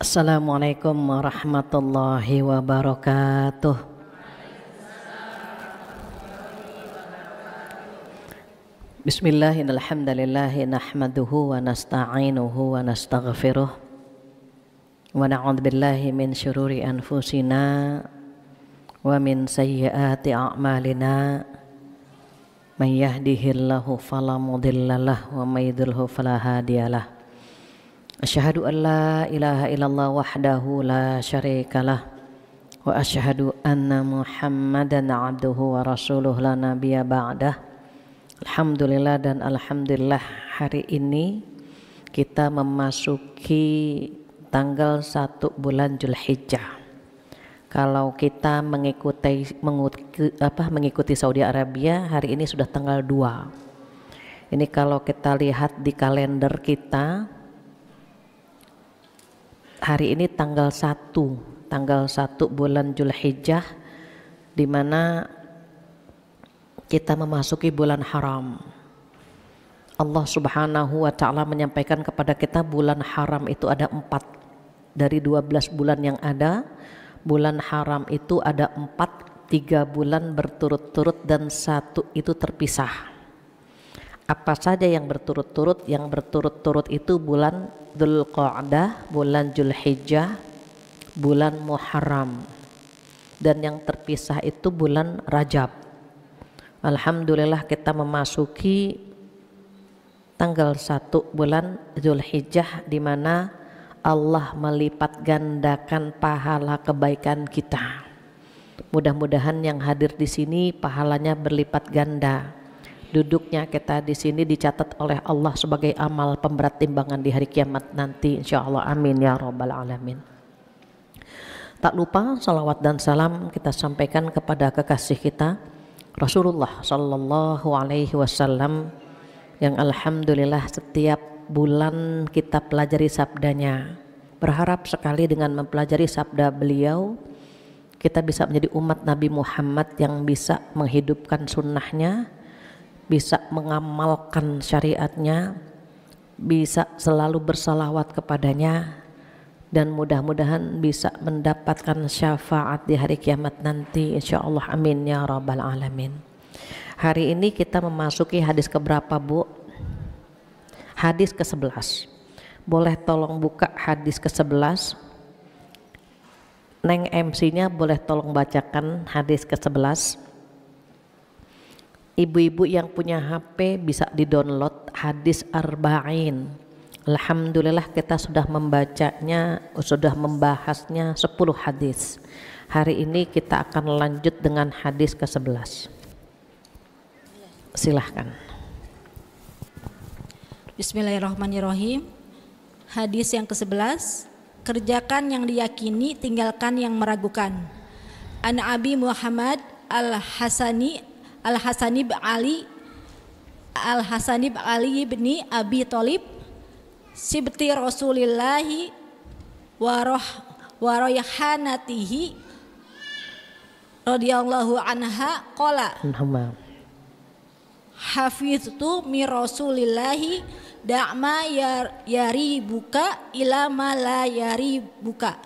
Assalamualaikum warahmatullahi wabarakatuh. Bismillahirrahmanirrahim. Nahmaduhu wa nasta'inuhu wa nastaghfiruh wa na'udzubillahi min syururi anfusina wa min sayyiati a'malina. Man yahdihillahu fala mudhillalah wa may yudhlilhu fala hadiyalah. Asyhadu an la ilaha illallah wahdahu la syarikalah wa asyhadu anna Muhammadan abduhu wa rasuluh la nabiyya ba'dah. Alhamdulillah dan alhamdulillah, hari ini kita memasuki tanggal 1 bulan Zulhijjah. Kalau kita mengikuti Saudi Arabia, hari ini sudah tanggal 2. Ini kalau kita lihat di kalender kita, hari ini tanggal 1 bulan Zulhijjah, di mana kita memasuki bulan haram. Allah Subhanahu wa ta'ala menyampaikan kepada kita bulan haram itu ada 4. Dari 12 bulan yang ada, bulan haram itu ada 4, 3 bulan berturut-turut dan 1 itu terpisah. Apa saja yang berturut-turut? Yang berturut-turut itu bulan Dzulqa'dah, bulan Zulhijjah, bulan Muharram, dan yang terpisah itu bulan Rajab. Alhamdulillah kita memasuki tanggal 1 bulan Zulhijjah, di mana Allah melipat gandakan pahala kebaikan kita. Mudah-mudahan yang hadir di sini pahalanya berlipat ganda. Duduknya kita di sini dicatat oleh Allah sebagai amal pemberat timbangan di hari kiamat nanti, insyaallah. Amin ya rabbal alamin. Tak lupa salawat dan salam kita sampaikan kepada kekasih kita Rasulullah sallallahu alaihi wasallam, yang alhamdulillah setiap bulan kita pelajari sabdanya. Berharap sekali dengan mempelajari sabda beliau kita bisa menjadi umat Nabi Muhammad yang bisa menghidupkan sunnahnya, bisa mengamalkan syariatnya, bisa selalu bersalawat kepadanya, dan mudah-mudahan bisa mendapatkan syafaat di hari kiamat nanti, insyaallah. Amin ya rabbal alamin. Hari ini kita memasuki hadis keberapa, Bu? Hadis ke-11. Boleh tolong buka hadis ke-11? Neng MC-nya boleh tolong bacakan hadis ke-11. Ibu-ibu yang punya HP bisa di-download hadis arba'in. Alhamdulillah kita sudah membacanya, sudah membahasnya 10 hadis. Hari ini kita akan lanjut dengan hadis ke-11. Silahkan. Bismillahirrahmanirrahim. Hadis yang ke-11, kerjakan yang diyakini, tinggalkan yang meragukan. An Abi Muhammad Al-Hasani bin Ali bin Abi Thalib sibti Rasulillahi wa rayhanatihi radhiyallahu anha qala hafiztu mi Rasulillahi da'ma yaribuka ila ma la yaribuka,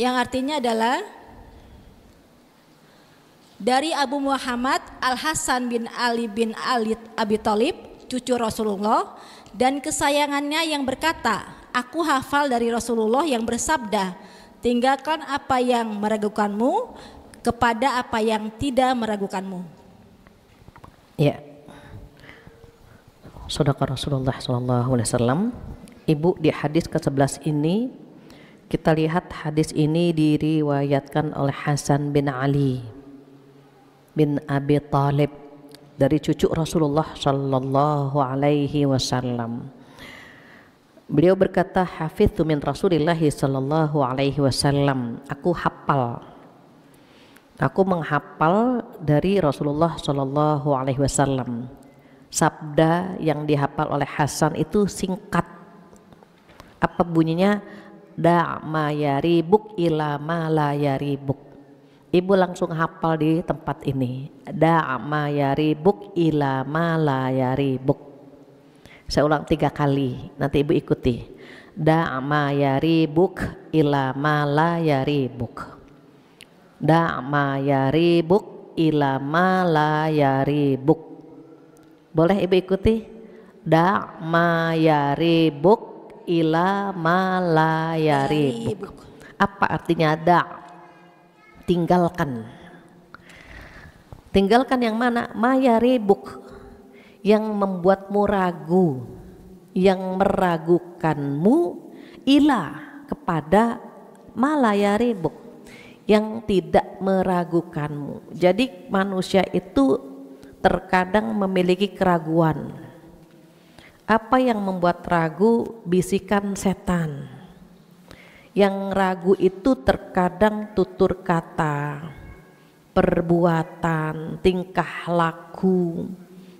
yang artinya adalah dari Abu Muhammad Al-Hasan bin Ali bin Abi Thalib, cucu Rasulullah, dan kesayangannya yang berkata, aku hafal dari Rasulullah yang bersabda, tinggalkan apa yang meragukanmu kepada apa yang tidak meragukanmu. Ya, Shadaqah Rasulullah SAW. Ibu, di hadis ke-11 ini kita lihat hadis ini diriwayatkan oleh Hasan bin Ali bin Abi Thalib dari cucu Rasulullah sallallahu alaihi wasallam. Beliau berkata, hafiztu min Rasulillah sallallahu alaihi wasallam, aku menghafal dari Rasulullah sallallahu alaihi wasallam. Sabda yang dihafal oleh Hasan itu singkat. Apa bunyinya? Da ma yaribuk ila ma la yaribuk. Ibu langsung hafal di tempat ini. Da ma yaribuk ila ma la yaribuk. Saya ulang 3 kali, nanti ibu ikuti. Da' ma yaribuk ila ma la yaribuk. Da' ma yaribuk ila ma la yaribuk. Boleh ibu ikuti? Da' ma yaribuk ila ma la yaribuk. Apa artinya da'? Tinggalkan. Tinggalkan yang mana? Ma yaribuk, yang membuatmu ragu, yang meragukanmu, ila kepada ma la yaribuk, yang tidak meragukanmu. Jadi manusia itu terkadang memiliki keraguan. Apa yang membuat ragu? Bisikan setan. Yang ragu itu terkadang tutur kata, perbuatan, tingkah laku,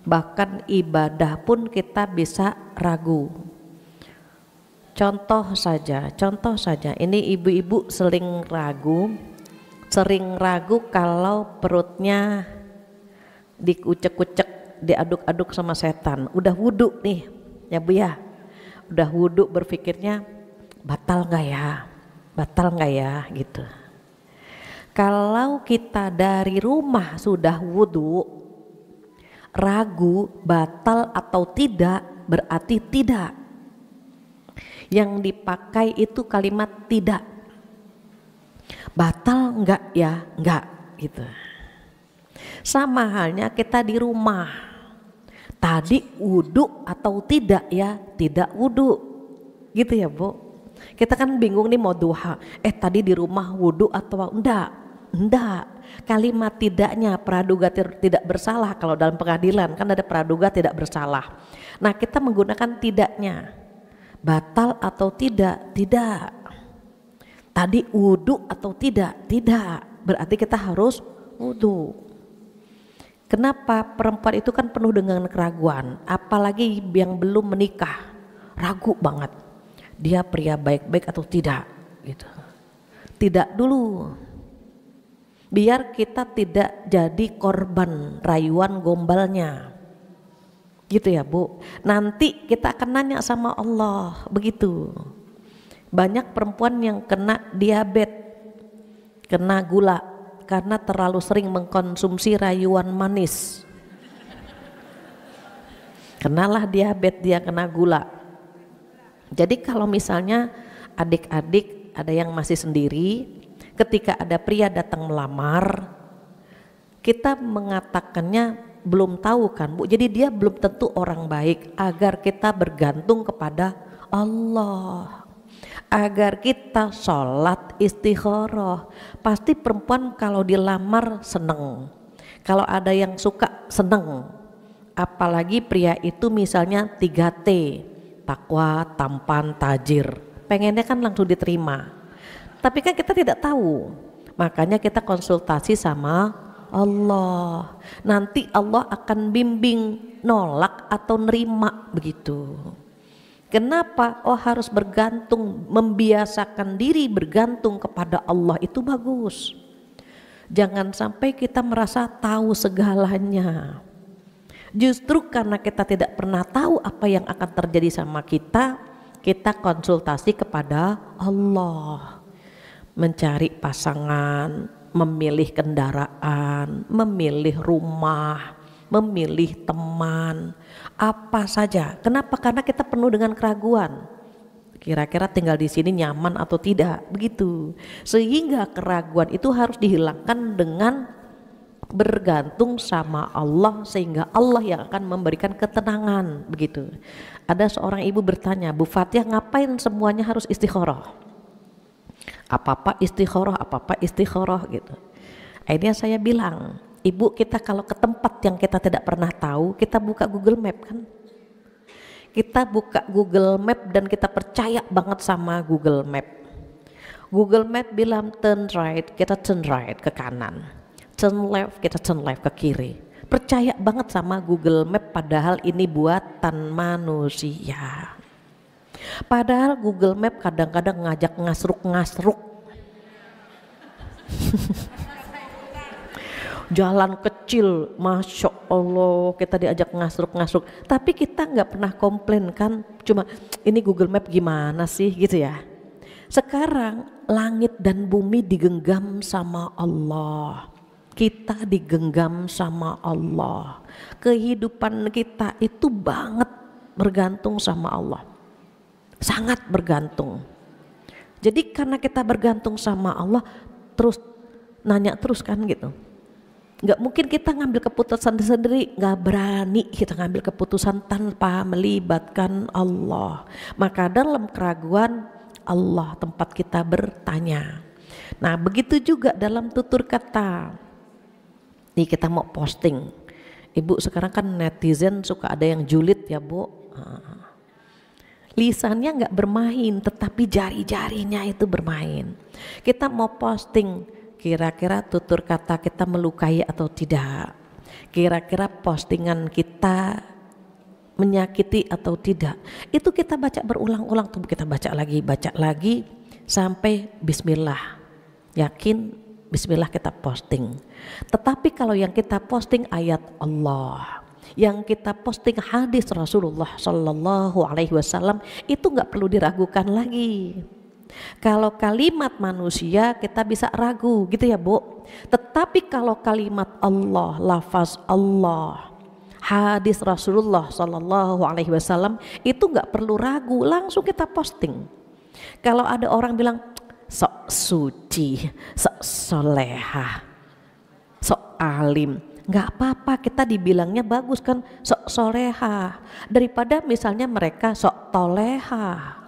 bahkan ibadah pun kita bisa ragu. Contoh saja, ini ibu-ibu sering ragu kalau perutnya dikucek-kucek, diaduk-aduk sama setan. Udah wudhu nih ya Bu ya, udah wudhu berpikirnya batal nggak ya gitu. Kalau kita dari rumah sudah wudhu, ragu batal atau tidak berarti tidak. Yang dipakai itu kalimat tidak. Batal enggak ya? Enggak gitu. Sama halnya kita di rumah. Tadi wudhu atau tidak ya? Tidak wudhu. Gitu ya Bu. Kita kan bingung nih mau duha. Tadi di rumah wudhu atau enggak? Enggak, kalimat tidaknya praduga tidak bersalah. Kalau dalam pengadilan kan ada praduga tidak bersalah. Nah kita menggunakan tidaknya. Batal atau tidak? Tidak. Tadi wudhu atau tidak? Tidak. Berarti kita harus wudhu. Kenapa? Perempuan itu kan penuh dengan keraguan. Apalagi yang belum menikah, ragu banget. Dia pria baik-baik atau tidak gitu. Tidak dulu. Biar kita tidak jadi korban rayuan gombalnya. Gitu ya Bu. Nanti kita akan nanya sama Allah, begitu. Banyak perempuan yang kena diabetes, kena gula karena terlalu sering mengkonsumsi rayuan manis. Kenalah diabetes, dia kena gula. Jadi kalau misalnya adik-adik ada yang masih sendiri, ketika ada pria datang melamar, kita mengatakannya belum tahu kan Bu, jadi dia belum tentu orang baik, agar kita bergantung kepada Allah, agar kita sholat istikharah. Pasti perempuan kalau dilamar seneng, kalau ada yang suka seneng, apalagi pria itu misalnya 3T, takwa, tampan, tajir, pengennya kan langsung diterima. Tapi kan kita tidak tahu, makanya kita konsultasi sama Allah. Nanti Allah akan bimbing nolak atau nerima begitu. Kenapa? Oh harus bergantung, membiasakan diri bergantung kepada Allah itu bagus. Jangan sampai kita merasa tahu segalanya. Justru karena kita tidak pernah tahu apa yang akan terjadi sama kita, kita konsultasi kepada Allah. Mencari pasangan, memilih kendaraan, memilih rumah, memilih teman, apa saja. Kenapa? Karena kita penuh dengan keraguan. Kira-kira tinggal di sini nyaman atau tidak, begitu. Sehingga keraguan itu harus dihilangkan dengan bergantung sama Allah, sehingga Allah yang akan memberikan ketenangan, begitu. Ada seorang ibu bertanya, Bu Fathia, ngapain semuanya harus istikharah? Apa-apa istikharah gitu. Akhirnya saya bilang, Ibu, kita kalau ke tempat yang kita tidak pernah tahu, kita buka Google Map kan. Kita buka Google Map dan kita percaya banget sama Google Map. Google Map bilang turn right, kita turn right ke kanan. Turn left, kita turn left ke kiri. Percaya banget sama Google Map, padahal ini buatan manusia. Padahal Google Map kadang-kadang ngajak ngasruk-ngasruk. Jalan kecil, Masya Allah kita diajak ngasruk-ngasruk, tapi kita nggak pernah komplain kan, cuma ini Google Map gimana sih gitu ya. Sekarang langit dan bumi digenggam sama Allah, kita digenggam sama Allah, kehidupan kita itu banget bergantung sama Allah, sangat bergantung. Jadi karena kita bergantung sama Allah, terus nanya terus kan gitu. Nggak mungkin kita ngambil keputusan sendiri, nggak berani kita ngambil keputusan tanpa melibatkan Allah. Maka dalam keraguan Allah tempat kita bertanya. Nah begitu juga dalam tutur kata. Nih kita mau posting, Ibu sekarang kan netizen suka ada yang julid ya Bu. Lisannya nggak bermain, tetapi jari-jarinya itu bermain. Kita mau posting, kira-kira tutur kata kita melukai atau tidak? Kira-kira postingan kita menyakiti atau tidak? Itu kita baca berulang-ulang tuh, kita baca lagi sampai bismillah. Yakin bismillah kita posting. Tetapi kalau yang kita posting ayat Allah, yang kita posting hadis Rasulullah Sallallahu Alaihi Wasallam, itu nggak perlu diragukan lagi. Kalau kalimat manusia kita bisa ragu gitu ya Bu. Tetapi kalau kalimat Allah, lafaz Allah, hadis Rasulullah Sallallahu Alaihi Wasallam, itu nggak perlu ragu, langsung kita posting. Kalau ada orang bilang sok suci, sok solehah, sok alim, nggak apa-apa, kita dibilangnya bagus kan, sok solehah, daripada misalnya mereka sok tolehah.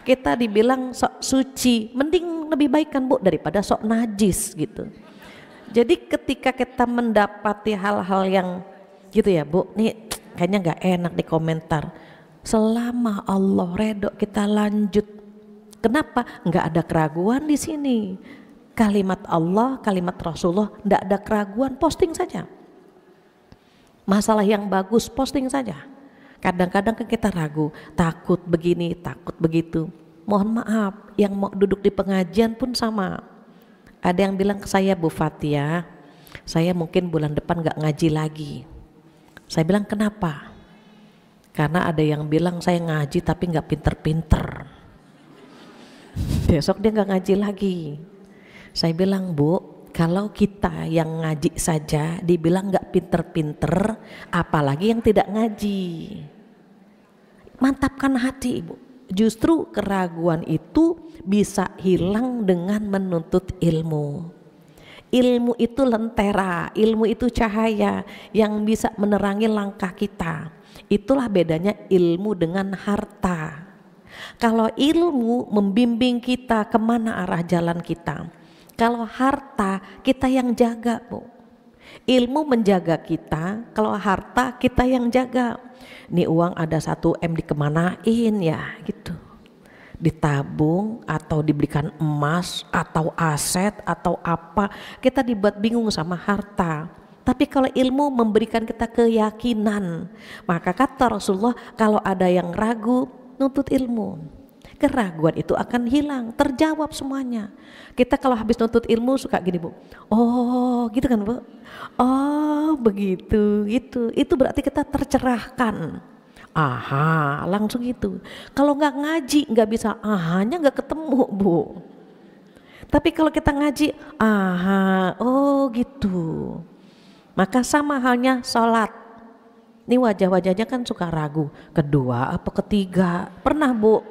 Kita dibilang sok suci, mending lebih baik kan Bu daripada sok najis gitu. Jadi ketika kita mendapati hal-hal yang gitu ya Bu, nih kayaknya nggak enak di komentar, selama Allah redho kita lanjut. Kenapa? Nggak ada keraguan di sini. Kalimat Allah, kalimat Rasulullah, nggak ada keraguan, posting saja. Masalah yang bagus posting saja. Kadang-kadang kan kita ragu, takut begini, takut begitu. Mohon maaf, yang mau duduk di pengajian pun sama. Ada yang bilang ke saya, Bu Fatia, saya mungkin bulan depan gak ngaji lagi. Saya bilang kenapa? Karena ada yang bilang saya ngaji tapi gak pinter-pinter. Besok dia gak ngaji lagi. Saya bilang, Bu, kalau kita yang ngaji saja dibilang gak pinter-pinter, apalagi yang tidak ngaji. Mantapkan hati Ibu. Justru keraguan itu bisa hilang dengan menuntut ilmu. Ilmu itu lentera, ilmu itu cahaya yang bisa menerangi langkah kita. Itulah bedanya ilmu dengan harta. Kalau ilmu membimbing kita kemana arah jalan kita. Kalau harta kita yang jaga Bu. Ilmu menjaga kita, kalau harta kita yang jaga. Nih uang ada 1 M dikemanain ya gitu. Ditabung atau dibelikan emas atau aset atau apa. Kita dibuat bingung sama harta. Tapi kalau ilmu memberikan kita keyakinan, maka kata Rasulullah kalau ada yang ragu nuntut ilmu. Keraguan itu akan hilang, terjawab semuanya. Kita kalau habis nuntut ilmu suka gini Bu, oh gitu kan Bu, oh begitu gitu, itu berarti kita tercerahkan. Aha, langsung itu. Kalau nggak ngaji nggak bisa, ahanya nggak ketemu Bu. Tapi kalau kita ngaji, aha, oh gitu. Maka sama halnya sholat. Ini wajah-wajahnya kan suka ragu, kedua apa ketiga, pernah Bu?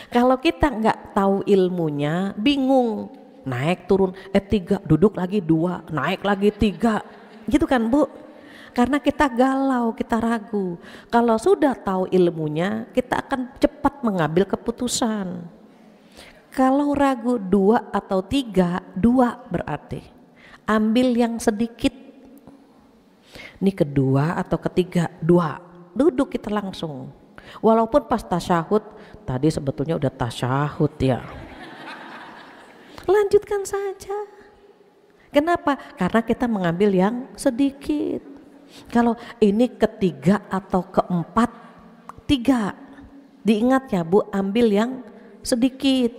Kalau kita nggak tahu ilmunya, bingung, naik turun, 3, duduk lagi 2, naik lagi 3, gitu kan Bu? Karena kita galau, kita ragu. Kalau sudah tahu ilmunya, kita akan cepat mengambil keputusan. Kalau ragu 2 atau 3, 2 berarti ambil yang sedikit. Ini kedua atau ketiga, 2, duduk kita langsung. Walaupun pas tasyahud, tadi sebetulnya udah tasyahud ya. Lanjutkan saja. Kenapa? Karena kita mengambil yang sedikit. Kalau ini ketiga atau keempat, 3. Diingat ya Bu, ambil yang sedikit.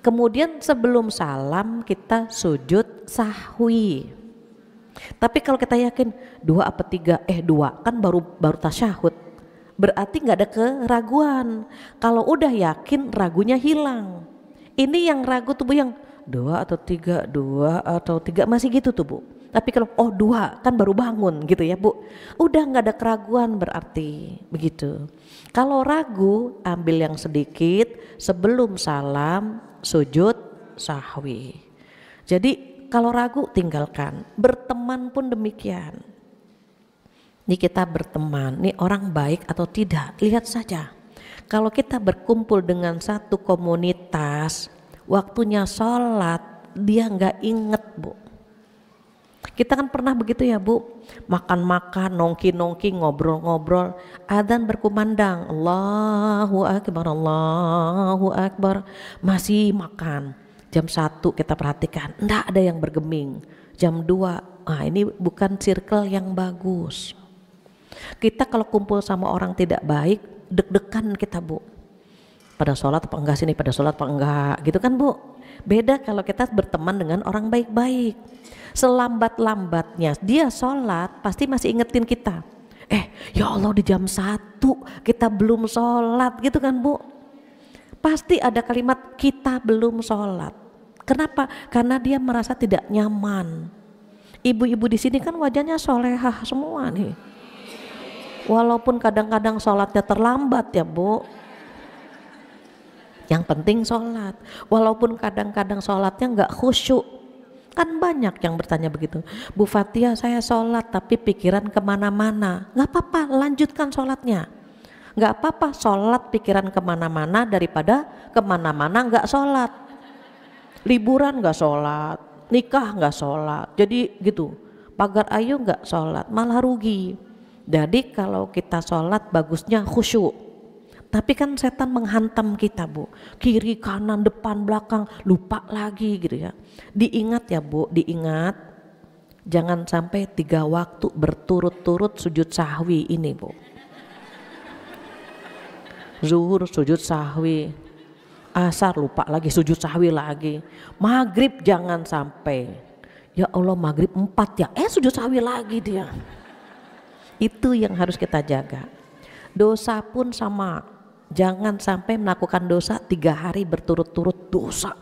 Kemudian sebelum salam kita sujud sahwi. Tapi kalau kita yakin 2 apa 3, 2 kan baru tasyahud. Berarti nggak ada keraguan. Kalau udah yakin ragunya hilang. Ini yang ragu tuh Bu, yang 2 atau 3 masih gitu tuh Bu. Tapi kalau 2 kan baru bangun gitu ya Bu, udah nggak ada keraguan berarti begitu. Kalau ragu ambil yang sedikit sebelum salam sujud sahwi. Jadi kalau ragu tinggalkan. Berteman pun demikian. Ini kita berteman, ini orang baik atau tidak, lihat saja. Kalau kita berkumpul dengan satu komunitas, waktunya sholat dia nggak inget Bu. Kita kan pernah begitu ya Bu, makan-makan, nongki-nongki, ngobrol-ngobrol, adzan berkumandang, Allahu Akbar, masih makan. Jam 1 kita perhatikan, enggak ada yang bergeming. Jam 2, ini bukan circle yang bagus. Kita kalau kumpul sama orang tidak baik, deg-degan kita Bu. Pada sholat apa enggak sini, pada sholat apa enggak, gitu kan Bu. Beda kalau kita berteman dengan orang baik-baik. Selambat-lambatnya dia sholat pasti masih ingetin kita. Ya Allah di jam 1 kita belum sholat gitu kan Bu. Pasti ada kalimat kita belum sholat. Kenapa? Karena dia merasa tidak nyaman. Ibu-ibu di sini kan wajahnya solehah semua nih. Walaupun kadang-kadang sholatnya terlambat ya Bu. Yang penting sholat. Walaupun kadang-kadang sholatnya nggak khusyuk. Kan banyak yang bertanya begitu, Bu Fathia saya sholat tapi pikiran kemana-mana. Gak apa-apa, lanjutkan sholatnya. Gak apa-apa sholat pikiran kemana-mana daripada kemana-mana gak sholat. Liburan gak sholat, nikah gak sholat, jadi gitu. Pagar ayu gak sholat, malah rugi. Jadi kalau kita sholat bagusnya khusyuk. Tapi kan setan menghantam kita Bu, kiri kanan depan belakang, lupa lagi gitu ya. Diingat ya Bu, diingat jangan sampai 3 waktu berturut-turut sujud sahwi ini Bu. Zuhur sujud sahwi, asar lupa lagi sujud sahwi lagi, maghrib jangan sampai, ya Allah maghrib 4 ya, sujud sahwi lagi dia. Itu yang harus kita jaga. Dosa pun sama. Jangan sampai melakukan dosa 3 hari berturut-turut, dosa.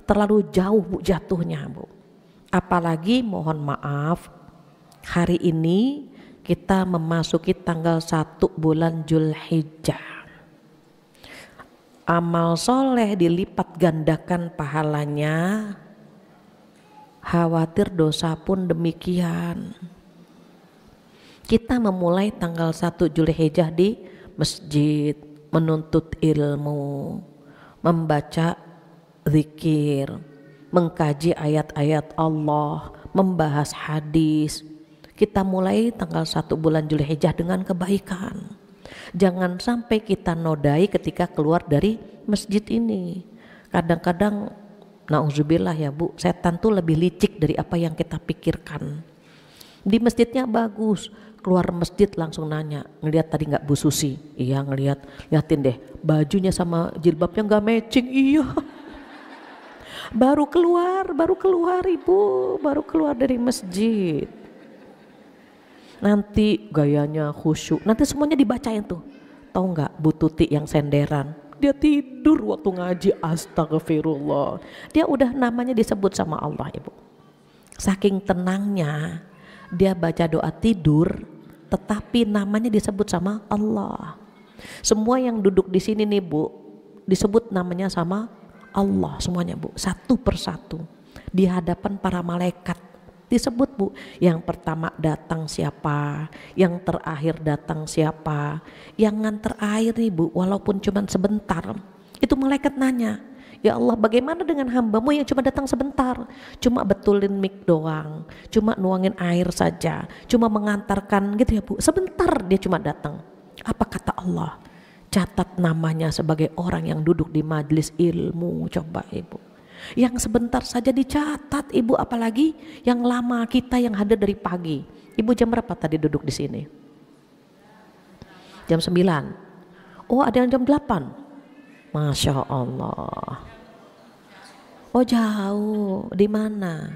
Terlalu jauh Bu jatuhnya Bu. Apalagi mohon maaf, hari ini kita memasuki tanggal 1 bulan Zulhijjah. Amal soleh dilipat gandakan pahalanya, khawatir dosa pun demikian. Kita memulai tanggal 1 Zulhijjah di masjid, menuntut ilmu, membaca zikir, mengkaji ayat-ayat Allah, membahas hadis. Kita mulai tanggal 1 bulan Zulhijjah dengan kebaikan. Jangan sampai kita nodai ketika keluar dari masjid ini. Kadang-kadang nauzubillah ya Bu, setan tuh lebih licik dari apa yang kita pikirkan. Di masjidnya bagus, keluar masjid langsung nanya, ngelihat tadi nggak Bu Susi? Iya ngelihat, liatin deh bajunya sama jilbabnya nggak matching. Iya. baru keluar Ibu, baru keluar dari masjid. Nanti gayanya khusyuk, nanti semuanya dibacain tuh. Tahu nggak Bu Tuti yang senderan? Dia tidur waktu ngaji, astagfirullah. Dia udah namanya disebut sama Allah Ibu. Saking tenangnya dia baca doa tidur, tetapi namanya disebut sama Allah. Semua yang duduk di sini nih Bu, disebut namanya sama Allah semuanya Bu, satu persatu di hadapan para malaikat disebut Bu. Yang pertama datang siapa, yang terakhir datang siapa, yang nganter air nih Bu, walaupun cuma sebentar. Itu malaikat nanya, ya Allah bagaimana dengan hambamu yang cuma datang sebentar, cuma betulin mic doang, cuma nuangin air saja, cuma mengantarkan gitu ya Bu, sebentar dia cuma datang. Apa kata Allah? Catat namanya sebagai orang yang duduk di majelis ilmu. Coba Ibu, yang sebentar saja dicatat Ibu, apalagi yang lama kita yang hadir dari pagi. Ibu jam berapa tadi duduk di sini? Jam 9. Oh ada yang jam 8. Masya Allah. Oh jauh, di mana?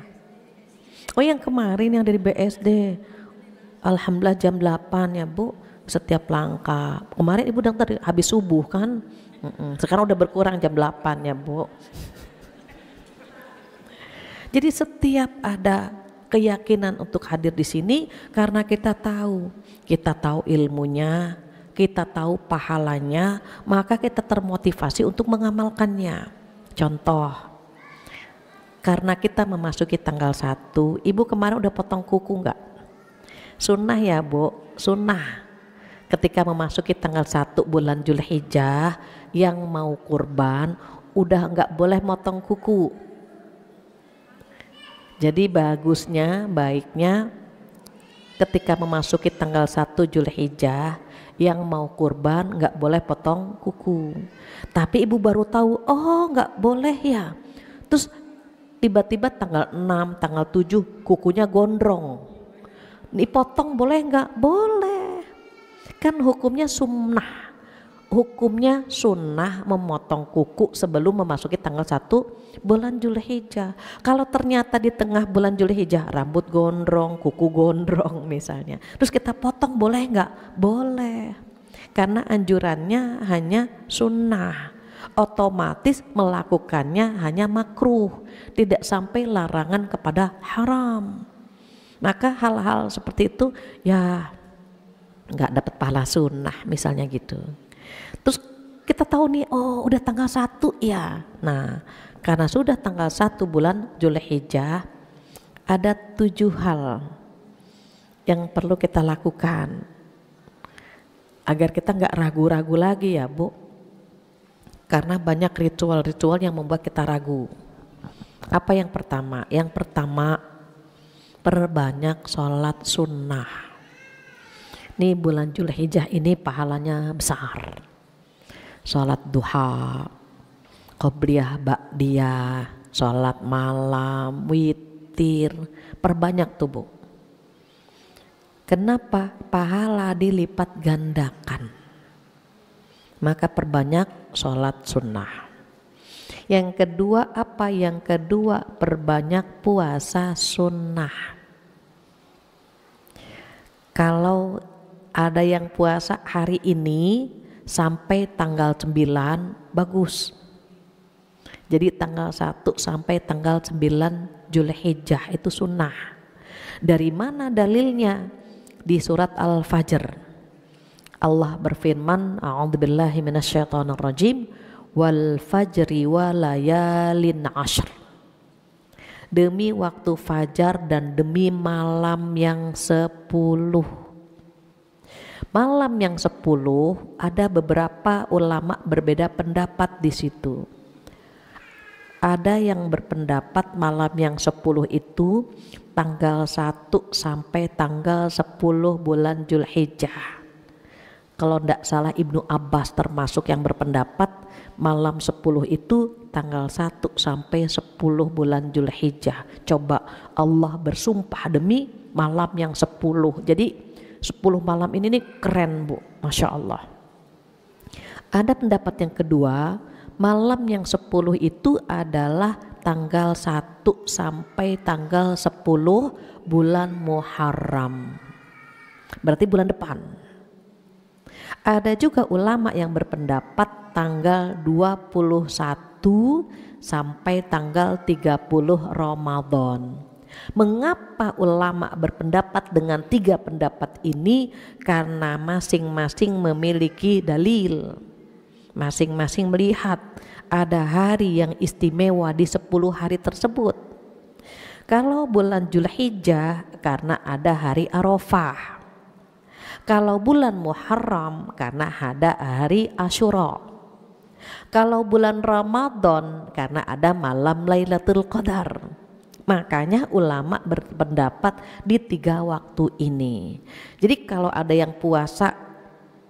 Oh yang kemarin yang dari BSD. Alhamdulillah jam 8 ya Bu, setiap langkah. Kemarin Ibu datang habis subuh kan? Sekarang udah berkurang jam 8 ya Bu. Jadi setiap ada keyakinan untuk hadir di sini karena kita tahu ilmunya, kita tahu pahalanya, maka kita termotivasi untuk mengamalkannya. Contoh, karena kita memasuki tanggal 1, Ibu kemarin udah potong kuku enggak? Sunnah ya Bu, sunnah. Ketika memasuki tanggal 1 bulan Zulhijjah, yang mau kurban udah enggak boleh motong kuku. Jadi baiknya ketika memasuki tanggal 1 Zulhijjah, yang mau kurban nggak boleh potong kuku. Tapi Ibu baru tahu, oh nggak boleh ya. Terus tiba-tiba tanggal 6, tanggal 7 kukunya gondrong. Dipotong boleh nggak? Boleh. Kan hukumnya sunnah. Hukumnya sunnah memotong kuku sebelum memasuki tanggal 1 bulan Zulhijjah. Kalau ternyata di tengah bulan Zulhijjah rambut gondrong, kuku gondrong misalnya, terus kita potong boleh nggak? Boleh. Karena anjurannya hanya sunnah, otomatis melakukannya hanya makruh, tidak sampai larangan kepada haram. Maka hal-hal seperti itu ya nggak dapat pahala sunnah misalnya gitu. Terus kita tahu nih, oh udah tanggal 1 ya. Nah, karena sudah tanggal 1 bulan Zulhijjah, ada 7 hal yang perlu kita lakukan agar kita nggak ragu-ragu lagi ya Bu. Karena banyak ritual-ritual yang membuat kita ragu. Apa yang pertama? Yang pertama, perbanyak sholat sunnah. Nih bulan Zulhijjah ini pahalanya besar. Sholat duha, qobliyah ba'diyah, sholat malam, witir, perbanyak tuh Bu. Kenapa? Pahala dilipat gandakan. Maka perbanyak sholat sunnah. Yang kedua apa? Yang kedua perbanyak puasa sunnah. Kalau ada yang puasa hari ini sampai tanggal 9 bagus. Jadi tanggal 1 sampai tanggal 9 Zulhijjah itu sunnah. Dari mana dalilnya? Di surat Al-Fajr. Allah berfirman, a'udzubillahi minasyaitonirrajim, wal fajri wa layalin ashr. Demi waktu fajar dan demi malam yang 10. Malam yang 10 ada beberapa ulama berbeda pendapat di situ. Ada yang berpendapat malam yang 10 itu tanggal 1 sampai tanggal 10 bulan Zulhijjah. Kalau tidak salah Ibnu Abbas termasuk yang berpendapat malam 10 itu tanggal 1 sampai 10 bulan Zulhijjah. Coba Allah bersumpah demi malam yang 10. Jadi 10 malam ini nih keren Bu, Masya Allah. Ada pendapat yang kedua, malam yang 10 itu adalah tanggal 1 sampai tanggal 10 bulan Muharram. Berarti bulan depan. Ada juga ulama yang berpendapat tanggal 21 sampai tanggal 30 Ramadan. Mengapa ulama berpendapat dengan 3 pendapat ini? Karena masing-masing memiliki dalil. Masing-masing melihat ada hari yang istimewa di 10 hari tersebut. Kalau bulan Zulhijjah karena ada hari Arafah. Kalau bulan Muharram karena ada hari Asyura. Kalau bulan Ramadan karena ada malam Lailatul Qadar. Makanya ulama berpendapat di 3 waktu ini. Jadi kalau ada yang puasa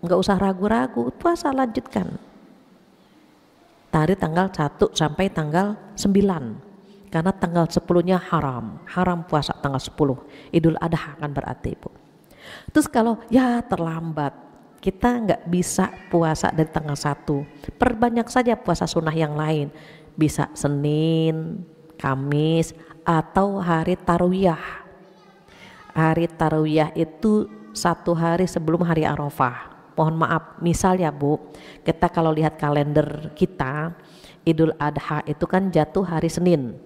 nggak usah ragu-ragu, puasa lanjutkan. Dari tanggal 1 sampai tanggal 9. Karena tanggal 10-nya haram puasa tanggal 10. Idul Adha kan berarti Bu. Terus kalau ya terlambat, kita nggak bisa puasa dari tanggal 1. Perbanyak saja puasa sunnah yang lain. Bisa Senin, Kamis, atau hari Tarwiyah. Hari Tarwiyah itu 1 hari sebelum hari Arafah. Mohon maaf, misal ya Bu, kita kalau lihat kalender kita, Idul Adha itu kan jatuh hari Senin,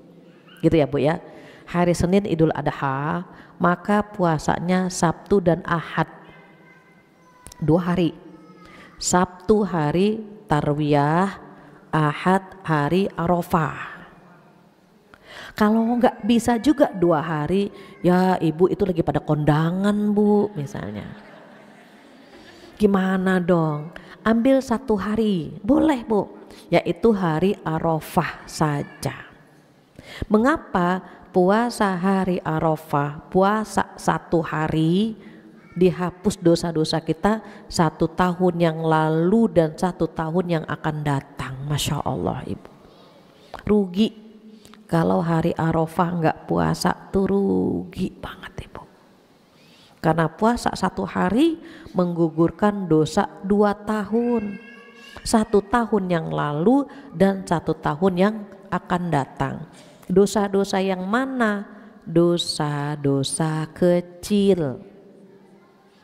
gitu ya Bu ya. Hari Senin Idul Adha, maka puasanya Sabtu dan Ahad, 2 hari. Sabtu hari Tarwiyah, Ahad hari Arafah. Kalau nggak bisa juga 2 hari, ya ibu itu lagi pada kondangan Bu misalnya. Gimana dong? Ambil 1 hari, boleh Bu, yaitu hari Arafah saja. Mengapa puasa hari Arafah, puasa 1 hari, dihapus dosa-dosa kita 1 tahun yang lalu dan 1 tahun yang akan datang. Masya Allah ibu, rugi kalau hari Arafah nggak puasa tuh, rugi banget ibu. Karena puasa 1 hari menggugurkan dosa 2 tahun, 1 tahun yang lalu dan 1 tahun yang akan datang. Dosa-dosa yang mana? Dosa-dosa kecil.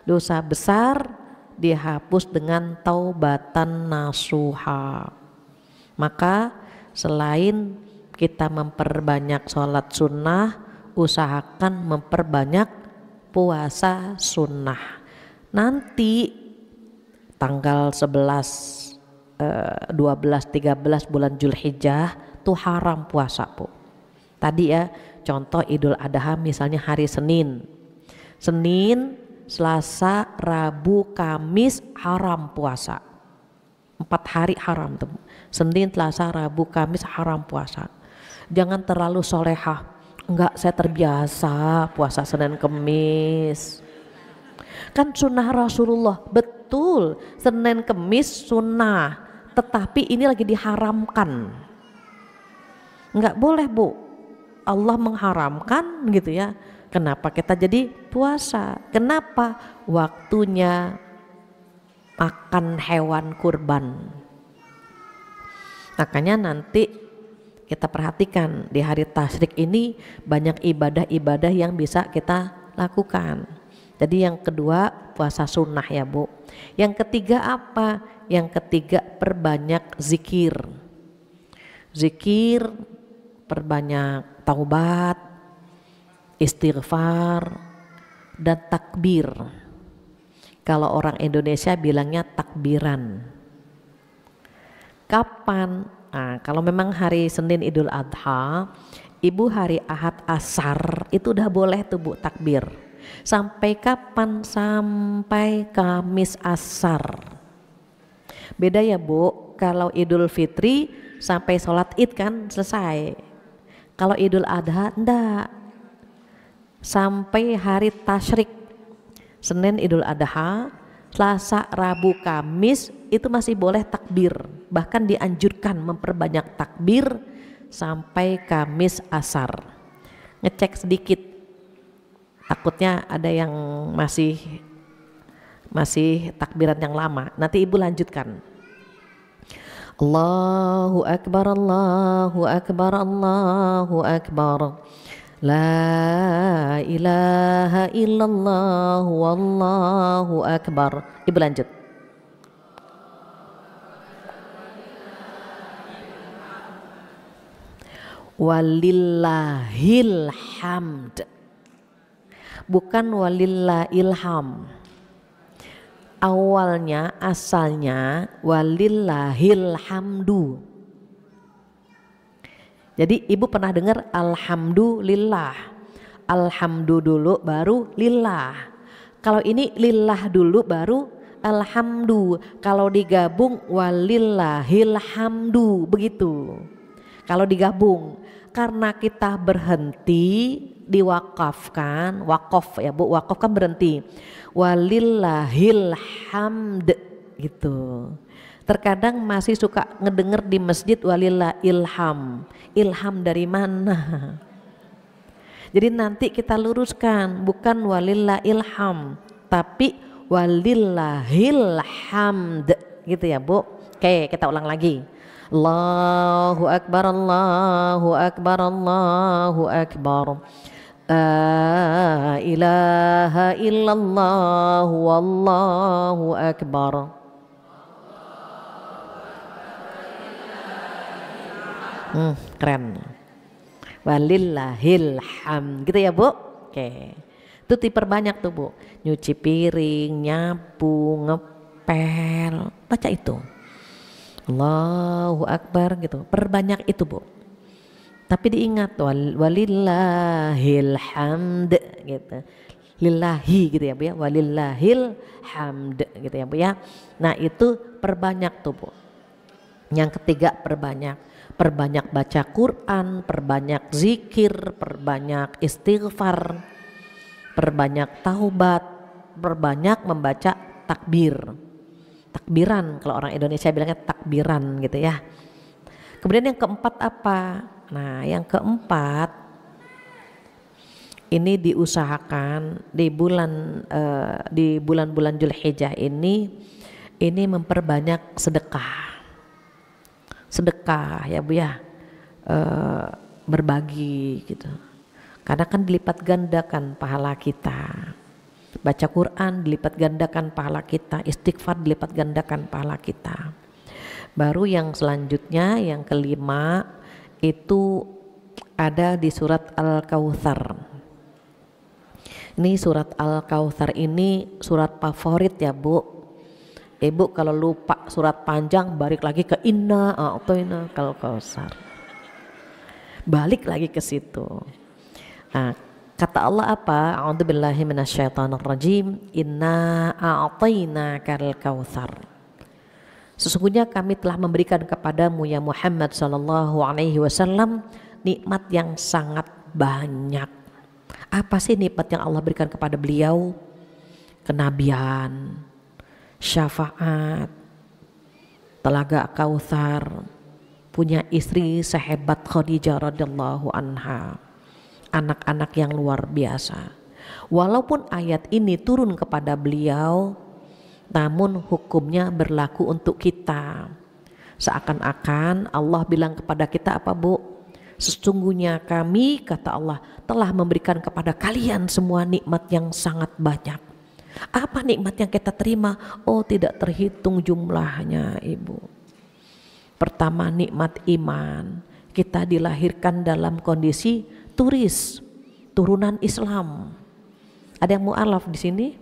Dosa besar dihapus dengan taubatan nasuha. Maka selain kita memperbanyak sholat sunnah, usahakan memperbanyak puasa sunnah. Nanti tanggal 11, 12, 13 bulan Zulhijjah tuh haram puasa Bu. Tadi ya contoh Idul Adha misalnya hari Senin, Selasa, Rabu, Kamis haram puasa. 4 hari haram tuh. Senin, Selasa, Rabu, Kamis haram puasa. Jangan terlalu solehah. Enggak, saya terbiasa puasa Senin Kemis. Kan sunnah Rasulullah, betul. Senin Kemis sunnah, tetapi ini lagi diharamkan. Enggak boleh Bu. Allah mengharamkan gitu ya. Kenapa kita jadi puasa? Kenapa? Waktunya makan hewan kurban. Makanya nanti kita perhatikan di hari tasyrik ini banyak ibadah-ibadah yang bisa kita lakukan. Jadi yang kedua puasa sunnah ya Bu. Yang ketiga apa? Yang ketiga perbanyak zikir. Zikir, perbanyak taubat, istighfar, dan takbir. Kalau orang Indonesia bilangnya takbiran. Kapan? Nah, kalau memang hari Senin Idul Adha, ibu hari Ahad Asar itu udah boleh tuh Bu takbir. Sampai kapan? Sampai Kamis Asar. Beda ya Bu, kalau Idul Fitri sampai sholat Id kan selesai. Kalau Idul Adha enggak, sampai hari tasyrik. Senin Idul Adha, Selasa, Rabu, Kamis itu masih boleh takbir. Bahkan dianjurkan memperbanyak takbir sampai Kamis Asar. Ngecek sedikit, takutnya ada yang masih takbiran yang lama. Nanti ibu lanjutkan. Allahu Akbar, Allahu Akbar, Allahu Akbar. La ilaha illallah wallahu akbar. Ibu lanjut. Walillahil hamd. Bukan walillahil ham. Awalnya asalnya walillahil hamdu. Jadi ibu pernah dengar alhamdulillah. Alhamdu dulu baru lillah. Kalau ini lillah dulu baru alhamdu. Kalau digabung walillahil hamdu, begitu. Kalau digabung, karena kita berhenti diwakafkan, wakaf ya Bu, wakaf kan berhenti. Walillahil hamd gitu. Terkadang masih suka ngedenger di masjid walillah ilham. Ilham dari mana? Jadi nanti kita luruskan, bukan walillah ilham, tapi walillahil hamd gitu ya Bu. Oke, kita ulang lagi. Allahu akbar, Allahu akbar, Allahu akbar. La ilaha illallah wallahu akbar. Keren. Walillahil hamd gitu ya Bu. Oke. Itu diperbanyak tuh Bu. Nyuci piring, nyapu, ngepel, baca itu. Allahu akbar gitu. Perbanyak itu Bu. Tapi diingat walillahil hamd gitu. Lillahi gitu ya Bu ya. Walillahil hamd gitu ya Bu ya. Nah, itu perbanyak tuh Bu. Yang ketiga perbanyak baca Quran, perbanyak zikir, perbanyak istighfar, perbanyak taubat, perbanyak membaca takbiran, kalau orang Indonesia bilangnya takbiran gitu ya. Kemudian yang keempat apa? Nah, yang keempat ini diusahakan di bulan-bulan Dzulhijjah ini memperbanyak sedekah ya Bu ya, berbagi gitu, karena kan dilipat gandakan pahala kita. Baca Quran dilipat gandakan pahala kita, istighfar dilipat gandakan pahala kita. Baru yang selanjutnya yang kelima itu ada di surat Al-Kautsar. Ini surat Al-Kautsar ini surat favorit ya Bu. Ibu kalau lupa surat panjang balik lagi ke inna a'tayna kal kautsar. Balik lagi ke situ. Nah, kata Allah apa? A'udzubillahi minasyaitonirrajim. Inna a'tayna kal kautsar. Sesungguhnya kami telah memberikan kepadamu ya Muhammad sallallahu alaihi wasallam nikmat yang sangat banyak. Apa sih nikmat yang Allah berikan kepada beliau? Kenabian, syafaat, telaga Kautsar, punya istri sehebat Khadijah radhiyallahu anha, anak-anak yang luar biasa. Walaupun ayat ini turun kepada beliau, namun hukumnya berlaku untuk kita. Seakan-akan Allah bilang kepada kita apa Bu? Sesungguhnya kami, kata Allah, telah memberikan kepada kalian semua nikmat yang sangat banyak. Apa nikmat yang kita terima? Oh, tidak terhitung jumlahnya Ibu. Pertama, nikmat iman. Kita dilahirkan dalam kondisi turis, turunan Islam. Ada yang mu'alaf di sini?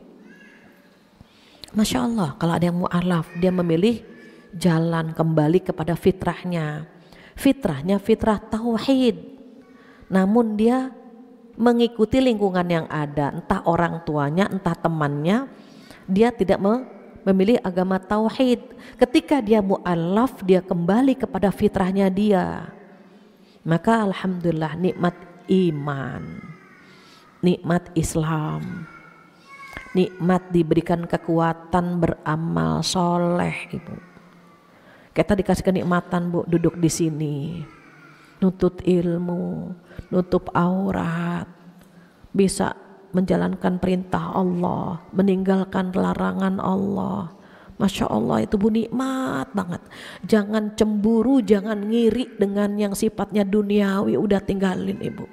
Masya Allah, kalau ada yang mu'alaf, dia memilih jalan kembali kepada fitrahnya. Fitrahnya fitrah tauhid. Namun dia mengikuti lingkungan yang ada, entah orang tuanya, entah temannya, dia tidak memilih agama tauhid. Ketika dia mu'alaf, dia kembali kepada fitrahnya dia, maka alhamdulillah nikmat iman, nikmat Islam, nikmat diberikan kekuatan beramal soleh Ibu. Kita dikasih kenikmatan Bu, duduk di sini, nuntut ilmu, nutup aurat, bisa menjalankan perintah Allah, meninggalkan larangan Allah. Masya Allah, itu Bu nikmat banget. Jangan cemburu, jangan ngiri dengan yang sifatnya duniawi, udah tinggalin Ibu.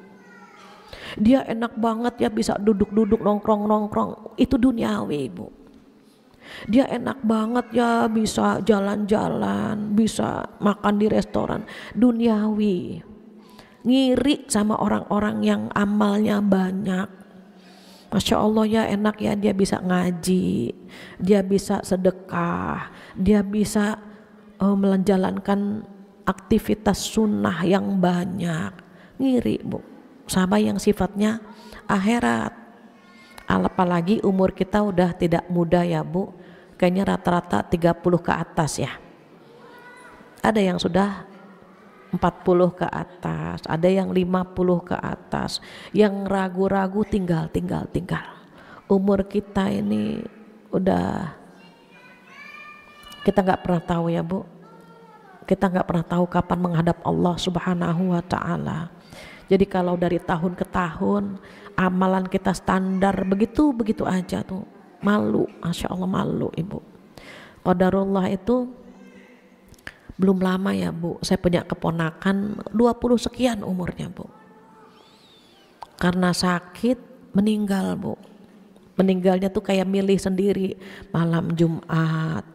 Dia enak banget ya bisa duduk-duduk nongkrong-nongkrong, itu duniawi Ibu. Dia enak banget ya bisa jalan-jalan, bisa makan di restoran, duniawi. Ngiri sama orang-orang yang amalnya banyak. Masya Allah ya enak ya, dia bisa ngaji, dia bisa sedekah, dia bisa menjalankan aktivitas sunnah yang banyak. Ngiri Bu sama yang sifatnya akhirat. Apalagi umur kita udah tidak muda ya Bu, kayaknya rata-rata 30 ke atas ya. Ada yang sudah 40 ke atas, ada yang 50 ke atas, yang ragu-ragu tinggal. Umur kita ini udah, kita nggak pernah tahu ya Bu, kita nggak pernah tahu kapan menghadap Allah Subhanahu wa Ta'ala. Jadi kalau dari tahun ke tahun amalan kita standar begitu aja tuh, malu, Masya Allah malu ibu. Qadarullah itu belum lama ya Bu, saya punya keponakan 20 sekian umurnya Bu. Karena sakit meninggal Bu. Meninggalnya tuh kayak milih sendiri, malam Jumat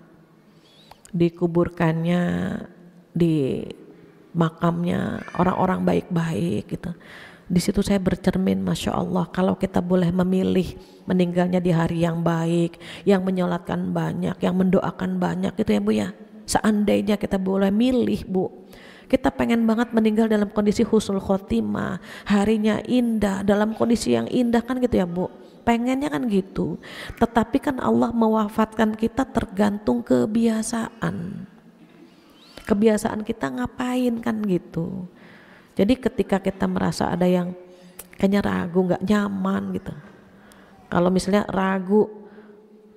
dikuburkannya di makamnya orang-orang baik-baik gitu. Di situ saya bercermin, Masya Allah, kalau kita boleh memilih meninggalnya di hari yang baik, yang menyolatkan banyak, yang mendoakan banyak gitu ya Bu ya. Seandainya kita boleh milih Bu, kita pengen banget meninggal dalam kondisi husnul khotimah, harinya indah, dalam kondisi yang indah kan gitu ya Bu. Pengennya kan gitu. Tetapi kan Allah mewafatkan kita tergantung kebiasaan. Kebiasaan kita ngapain kan gitu. Jadi ketika kita merasa ada yang kayaknya ragu, gak nyaman gitu. Kalau misalnya ragu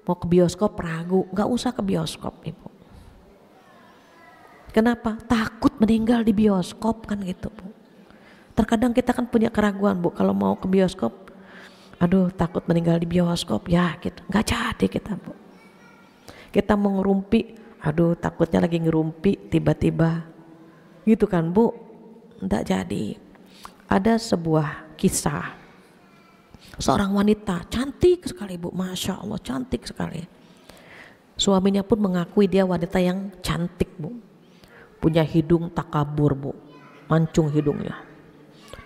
mau ke bioskop, ragu, gak usah ke bioskop ibu. Kenapa? Takut meninggal di bioskop kan gitu Bu. Terkadang kita kan punya keraguan Bu, kalau mau ke bioskop, aduh takut meninggal di bioskop ya gitu. Gak jadi kita Bu. Kita mau ngerumpi, aduh takutnya lagi ngerumpi tiba-tiba gitu kan Bu. Nggak jadi. Ada sebuah kisah seorang wanita cantik sekali Bu, Masya Allah cantik sekali. Suaminya pun mengakui dia wanita yang cantik Bu. Punya hidung takabur Bu, mancung hidungnya,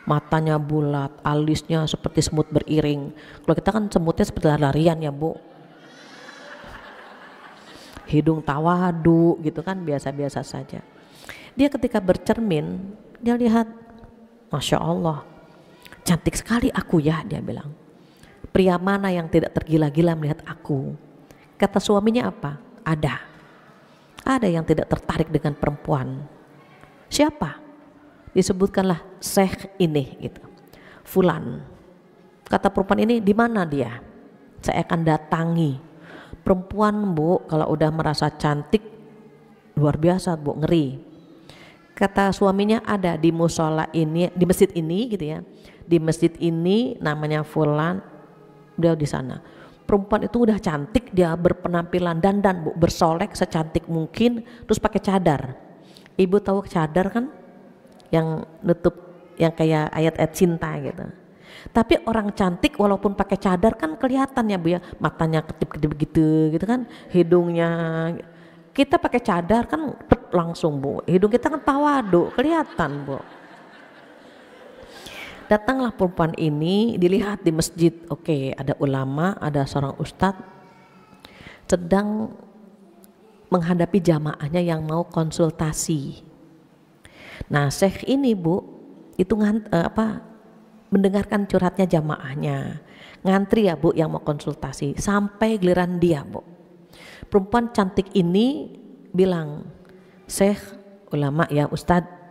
matanya bulat, alisnya seperti semut beriring. Kalau kita kan semutnya seperti lari-larian ya Bu. Hidung tawadu gitu kan, biasa-biasa saja. Dia ketika bercermin, dia lihat, Masya Allah, cantik sekali aku ya, dia bilang. Pria mana yang tidak tergila-gila melihat aku? Kata suaminya apa? Ada yang tidak tertarik dengan perempuan. Siapa? Disebutkanlah Syekh ini gitu. Fulan. Kata perempuan ini, di mana dia? Saya akan datangi. Perempuan Bu, kalau udah merasa cantik luar biasa Bu, ngeri. Kata suaminya, ada di musola ini, di masjid ini gitu ya. Di masjid ini namanya Fulan, beliau di sana. Perempuan itu udah cantik, dia berpenampilan dandan Bu, bersolek secantik mungkin, terus pakai cadar. Ibu tahu cadar kan? Yang nutup, yang kayak ayat-ayat cinta gitu. Tapi orang cantik walaupun pakai cadar kan kelihatan ya Bu ya, matanya ketip-ketip gitu kan, hidungnya. Kita pakai cadar kan langsung Bu, hidung kita kan tawadu, kelihatan Bu. Datanglah perempuan ini, dilihat di masjid. Oke, ada ulama, ada seorang ustadz sedang menghadapi jamaahnya yang mau konsultasi. Nah Syekh ini Bu itu mendengarkan curhatnya jamaahnya, ngantri ya Bu yang mau konsultasi sampai giliran dia Bu. Perempuan cantik ini bilang, Syekh, ulama ya ustadz,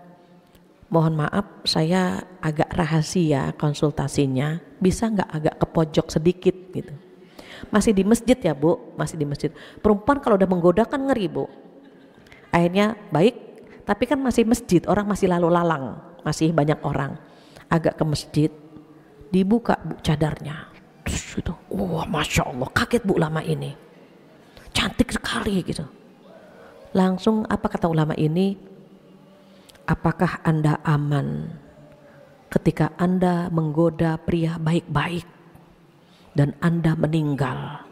mohon maaf saya agak rahasia konsultasinya, bisa nggak agak ke pojok sedikit gitu. Masih di masjid ya Bu, masih di masjid. Perempuan kalau udah menggoda kan ngeri Bu. Akhirnya baik, tapi kan masih masjid, orang masih lalu lalang, masih banyak orang. Agak ke masjid, dibuka Bu cadarnya. Terus gitu, wah Masya Allah, kaget Bu ulama ini. Cantik sekali gitu. Langsung apa kata ulama ini? Apakah Anda aman ketika Anda menggoda pria baik-baik dan Anda meninggal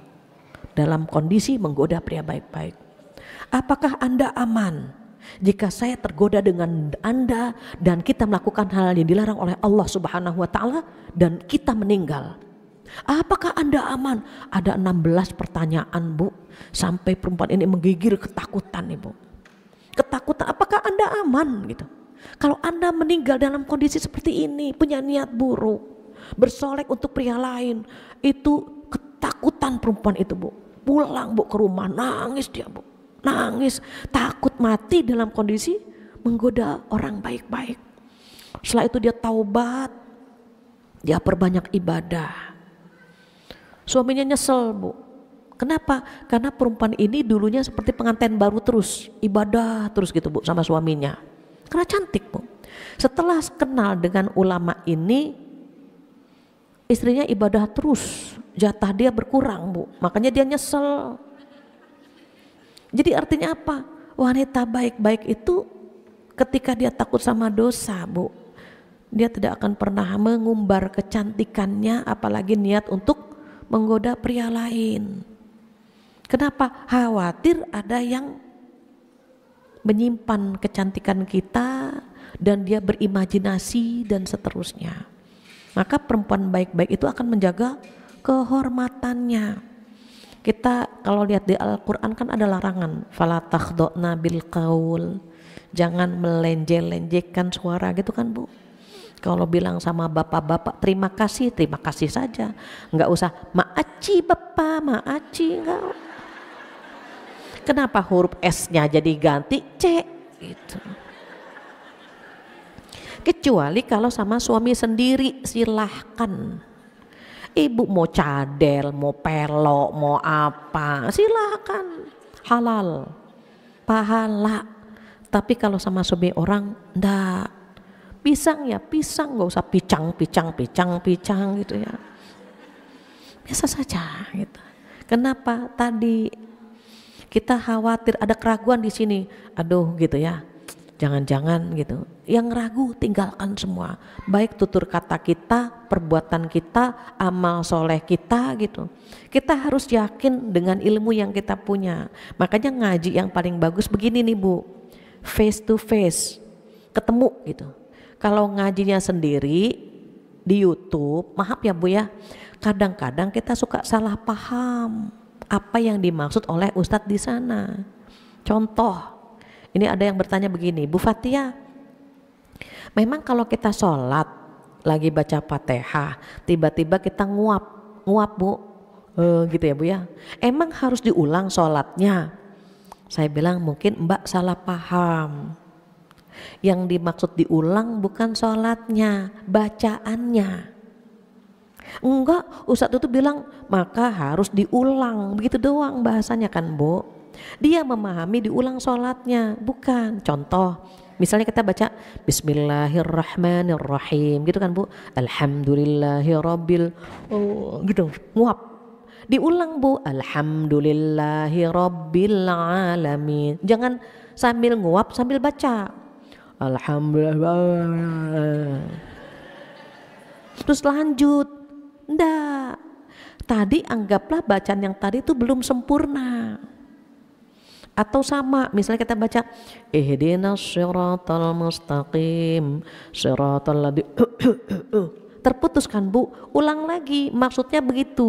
dalam kondisi menggoda pria baik-baik? Apakah Anda aman jika saya tergoda dengan Anda dan kita melakukan hal yang dilarang oleh Allah Subhanahu wa Ta'ala dan kita meninggal? Apakah Anda aman? Ada 16 pertanyaan Bu, sampai perempuan ini menggigil ketakutan Ibu. Ketakutan, apakah Anda aman gitu? Kalau Anda meninggal dalam kondisi seperti ini, punya niat buruk, bersolek untuk pria lain, itu ketakutan perempuan itu Bu. Pulang Bu ke rumah, nangis dia Bu, nangis, takut mati dalam kondisi menggoda orang baik-baik. Setelah itu dia taubat, dia perbanyak ibadah. Suaminya nyesel Bu. Kenapa? Karena perempuan ini dulunya seperti pengantin baru terus, ibadah terus gitu Bu sama suaminya. Karena cantik Bu. Setelah kenal dengan ulama ini, istrinya ibadah terus, jatah dia berkurang Bu, makanya dia nyesel. Jadi artinya apa? Wanita baik-baik itu ketika dia takut sama dosa Bu, dia tidak akan pernah mengumbar kecantikannya, apalagi niat untuk menggoda pria lain. Kenapa? Khawatir ada yang menyimpan kecantikan kita dan dia berimajinasi dan seterusnya. Maka perempuan baik-baik itu akan menjaga kehormatannya. Kita kalau lihat di Al-Quran kan ada larangan, fala takhdhna bil qaul, jangan melenje-lenjekan suara gitu kan Bu. Kalau bilang sama bapak-bapak terima kasih saja, nggak usah maaci bapak, maaci, enggak. Kenapa huruf S-nya jadi ganti C gitu. Kecuali kalau sama suami sendiri silahkan. Ibu mau cadel, mau pelok, mau apa, silahkan, halal, pahala. Tapi kalau sama suami orang, enggak. Pisang ya pisang, nggak usah picang gitu ya. Biasa saja gitu. Kenapa? Tadi kita khawatir ada keraguan di sini. Aduh gitu ya. Jangan-jangan gitu. Yang ragu tinggalkan semua. Baik tutur kata kita, perbuatan kita, amal soleh kita gitu. Kita harus yakin dengan ilmu yang kita punya. Makanya ngaji yang paling bagus begini nih Bu. Face to face. Ketemu gitu. Kalau ngajinya sendiri di YouTube, maaf ya Bu ya, kadang-kadang kita suka salah paham apa yang dimaksud oleh Ustadz di sana. Contoh, ini ada yang bertanya begini, Bu Fatia, memang kalau kita sholat lagi baca Fatihah, tiba-tiba kita nguap Bu, gitu ya Bu ya, emang harus diulang sholatnya? Saya bilang mungkin Mbak salah paham. Yang dimaksud diulang bukan sholatnya, bacaannya. Enggak, Ustadz itu bilang maka harus diulang, begitu doang bahasanya kan Bu. Dia memahami diulang sholatnya, bukan. Contoh, misalnya kita baca Bismillahirrahmanirrahim gitu kan Bu, Alhamdulillahirabbil, gitu, nguap. Diulang Bu, Alhamdulillahirabbil alamin. Jangan sambil nguap sambil baca. Alhamdulillah. Terus lanjut. Enggak. Tadi anggaplah bacaan yang tadi itu belum sempurna. Atau sama, misalnya kita baca ihdinas siratal mustaqim, siratal ladzi terputus kan Bu, ulang lagi, maksudnya begitu.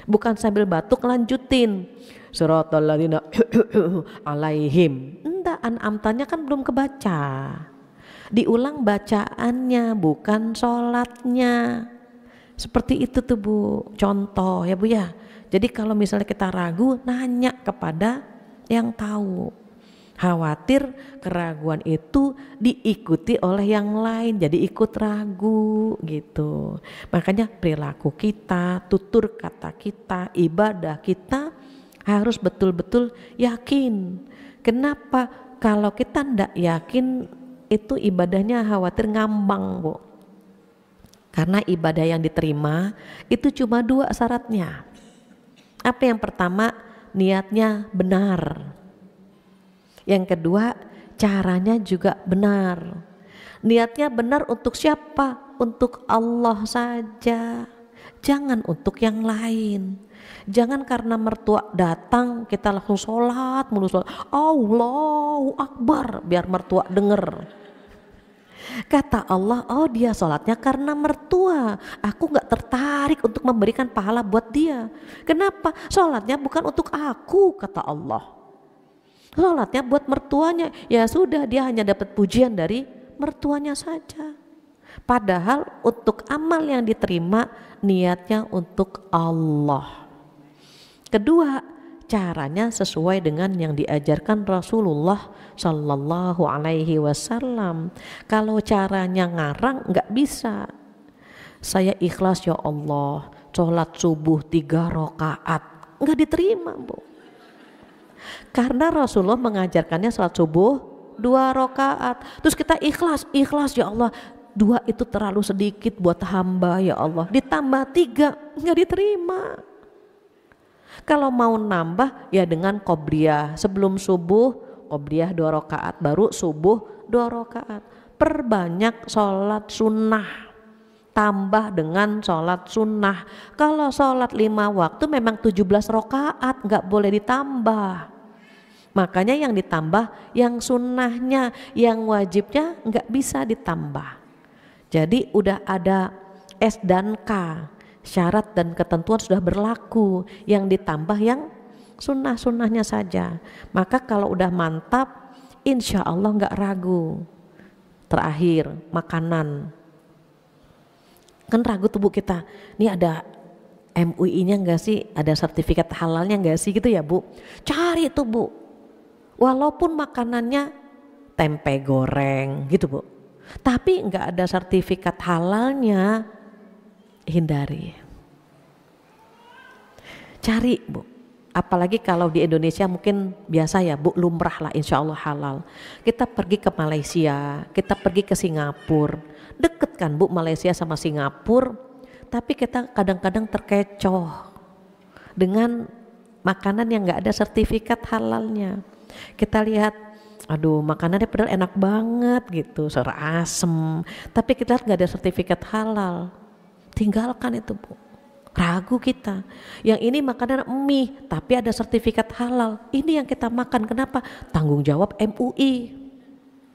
Bukan sambil batuk lanjutin siratal ladzina alaihim. Enggak, An'amtanya kan belum kebaca. Diulang bacaannya, bukan sholatnya. Seperti itu tuh Bu, contoh ya Bu ya. Jadi kalau misalnya kita ragu, nanya kepada yang tahu. Khawatir keraguan itu diikuti oleh yang lain, jadi ikut ragu gitu. Makanya perilaku kita, tutur kata kita, ibadah kita harus betul-betul yakin. Kenapa? Kalau kita tidak yakin, itu ibadahnya khawatir ngambang Bu. Karena ibadah yang diterima itu cuma 2 syaratnya. Apa yang pertama? Niatnya benar. Yang kedua, caranya juga benar. Niatnya benar untuk siapa? Untuk Allah saja. Jangan untuk yang lain. Jangan karena mertua datang kita langsung sholat mulu, sholat. Allahu Akbar biar mertua denger. Kata Allah, oh dia sholatnya karena mertua, aku gak tertarik untuk memberikan pahala buat dia. Kenapa? Sholatnya bukan untuk aku, kata Allah. Sholatnya buat mertuanya, ya sudah dia hanya dapat pujian dari mertuanya saja. Padahal untuk amal yang diterima niatnya untuk Allah. Kedua, caranya sesuai dengan yang diajarkan Rasulullah Sallallahu Alaihi Wasallam. Kalau caranya ngarang nggak bisa. Saya ikhlas ya Allah, sholat subuh 3 rakaat, nggak diterima Bu. Karena Rasulullah mengajarkannya sholat subuh 2 rakaat. Terus kita ikhlas ya Allah 2 itu terlalu sedikit buat hamba ya Allah, ditambah 3 nggak diterima. Kalau mau nambah ya dengan qobliyah, sebelum subuh qobliyah 2 rakaat, baru subuh 2 rakaat. Perbanyak sholat sunnah, tambah dengan sholat sunnah. Kalau sholat 5 waktu memang 17 rakaat, nggak boleh ditambah. Makanya yang ditambah yang sunnahnya, yang wajibnya nggak bisa ditambah. Jadi udah ada S dan K, syarat dan ketentuan sudah berlaku, yang ditambah yang sunnah-sunnahnya saja. Maka kalau udah mantap, insya Allah nggak ragu. Terakhir, makanan. Kan ragu tubuh kita, ini ada MUI-nya nggak sih, ada sertifikat halalnya nggak sih gitu ya Bu. Cari tuh Bu, walaupun makanannya tempe goreng gitu Bu, tapi nggak ada sertifikat halalnya, hindari. Cari Bu, apalagi kalau di Indonesia mungkin biasa ya Bu, lumrah lah insya Allah halal. Kita pergi ke Malaysia, kita pergi ke Singapura, deket kan Bu Malaysia sama Singapura, tapi kita kadang-kadang terkecoh dengan makanan yang nggak ada sertifikat halalnya. Kita lihat, aduh makanannya padahal enak banget gitu, serasa asem, tapi kita lihat nggak ada sertifikat halal, tinggalkan itu Bu. Ragu kita, yang ini makanan mie tapi ada sertifikat halal, ini yang kita makan. Kenapa? Tanggung jawab MUI,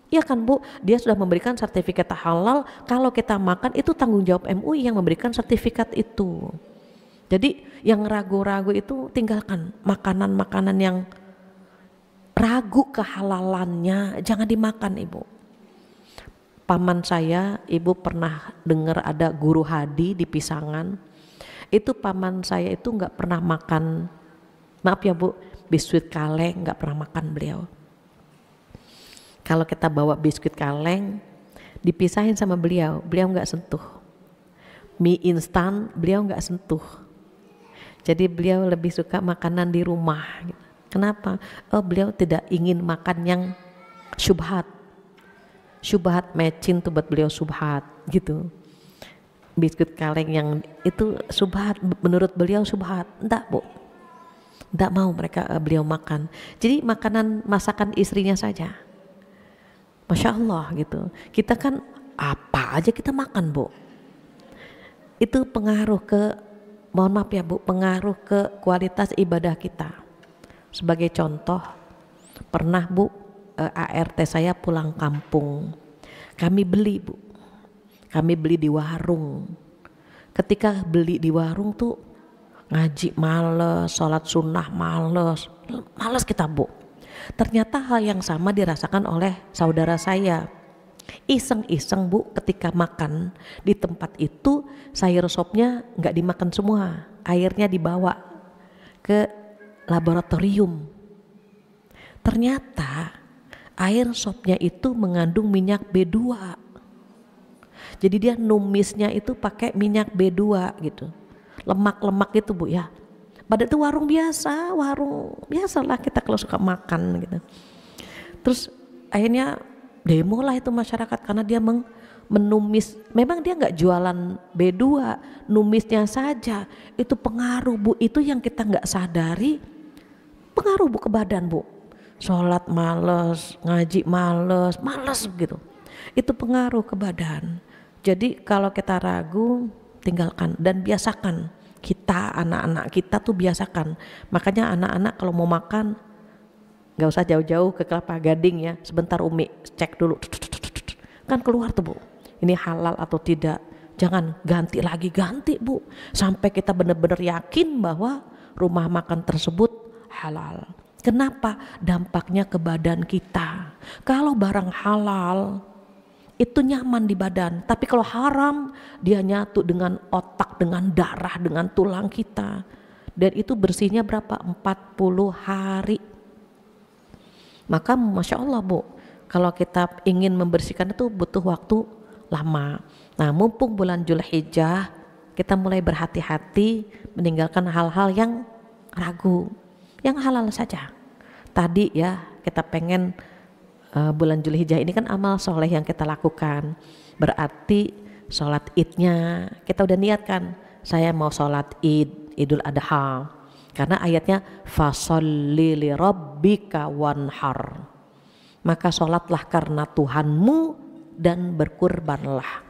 ya kan Bu, dia sudah memberikan sertifikat halal, kalau kita makan itu tanggung jawab MUI yang memberikan sertifikat itu. Jadi yang ragu-ragu itu tinggalkan, makanan-makanan yang ragu kehalalannya jangan dimakan Ibu. Paman saya, Ibu pernah dengar ada guru hadi di Pisangan. Itu paman saya itu nggak pernah makan, maaf ya Bu, biskuit kaleng nggak pernah makan beliau. Kalau kita bawa biskuit kaleng dipisahin sama beliau, beliau nggak sentuh. Mie instan beliau nggak sentuh. Jadi beliau lebih suka makanan di rumah. Kenapa? Oh, beliau tidak ingin makan yang syubhat. Syubhat mecin tuh buat beliau syubhat gitu. Biskuit kaleng yang itu syubhat, menurut beliau syubhat. Enggak Bu, enggak mau mereka beliau makan. Jadi makanan masakan istrinya saja. Masya Allah gitu. Kita kan apa aja kita makan Bu. Itu pengaruh ke, mohon maaf ya Bu, pengaruh ke kualitas ibadah kita. Sebagai contoh, pernah Bu, ART saya pulang kampung, kami beli Bu, kami beli di warung. Ketika beli di warung tuh ngaji males, sholat sunnah males kita Bu. Ternyata hal yang sama dirasakan oleh saudara saya. Iseng-iseng Bu, ketika makan di tempat itu sayur sopnya nggak dimakan semua, airnya dibawa ke laboratorium. Ternyata air sopnya itu mengandung minyak B2. Jadi dia numisnya itu pakai minyak B2 gitu, lemak-lemak gitu Bu ya. Padahal itu warung biasa lah kita kalau suka makan gitu. Terus akhirnya demo lah itu masyarakat karena dia menumis. Memang dia nggak jualan B2, numisnya saja. Itu pengaruh Bu, itu yang kita nggak sadari, pengaruh Bu ke badan Bu. Sholat males, ngaji males gitu. Itu pengaruh ke badan. Jadi kalau kita ragu, tinggalkan dan biasakan. Kita, anak-anak kita tuh biasakan. Makanya anak-anak kalau mau makan gak usah jauh-jauh ke Kelapa Gading ya, sebentar Umi cek dulu, kan keluar tuh Bu, ini halal atau tidak. Jangan ganti Bu, sampai kita benar-benar yakin bahwa rumah makan tersebut halal. Kenapa? Dampaknya ke badan kita. Kalau barang halal itu nyaman di badan, tapi kalau haram dia nyatu dengan otak, dengan darah, dengan tulang kita, dan itu bersihnya berapa? 40 hari. Maka Masya Allah Bu, kalau kita ingin membersihkan itu butuh waktu lama. Nah mumpung bulan Dzulhijjah, kita mulai berhati-hati meninggalkan hal-hal yang ragu, yang halal saja. Tadi ya kita pengen bulan Zulhijjah ini kan amal soleh yang kita lakukan. Berarti sholat idnya kita udah niatkan, saya mau sholat Idul Adha, karena ayatnya fasholli li rabbika wanhar, maka sholatlah karena Tuhanmu dan berkurbanlah.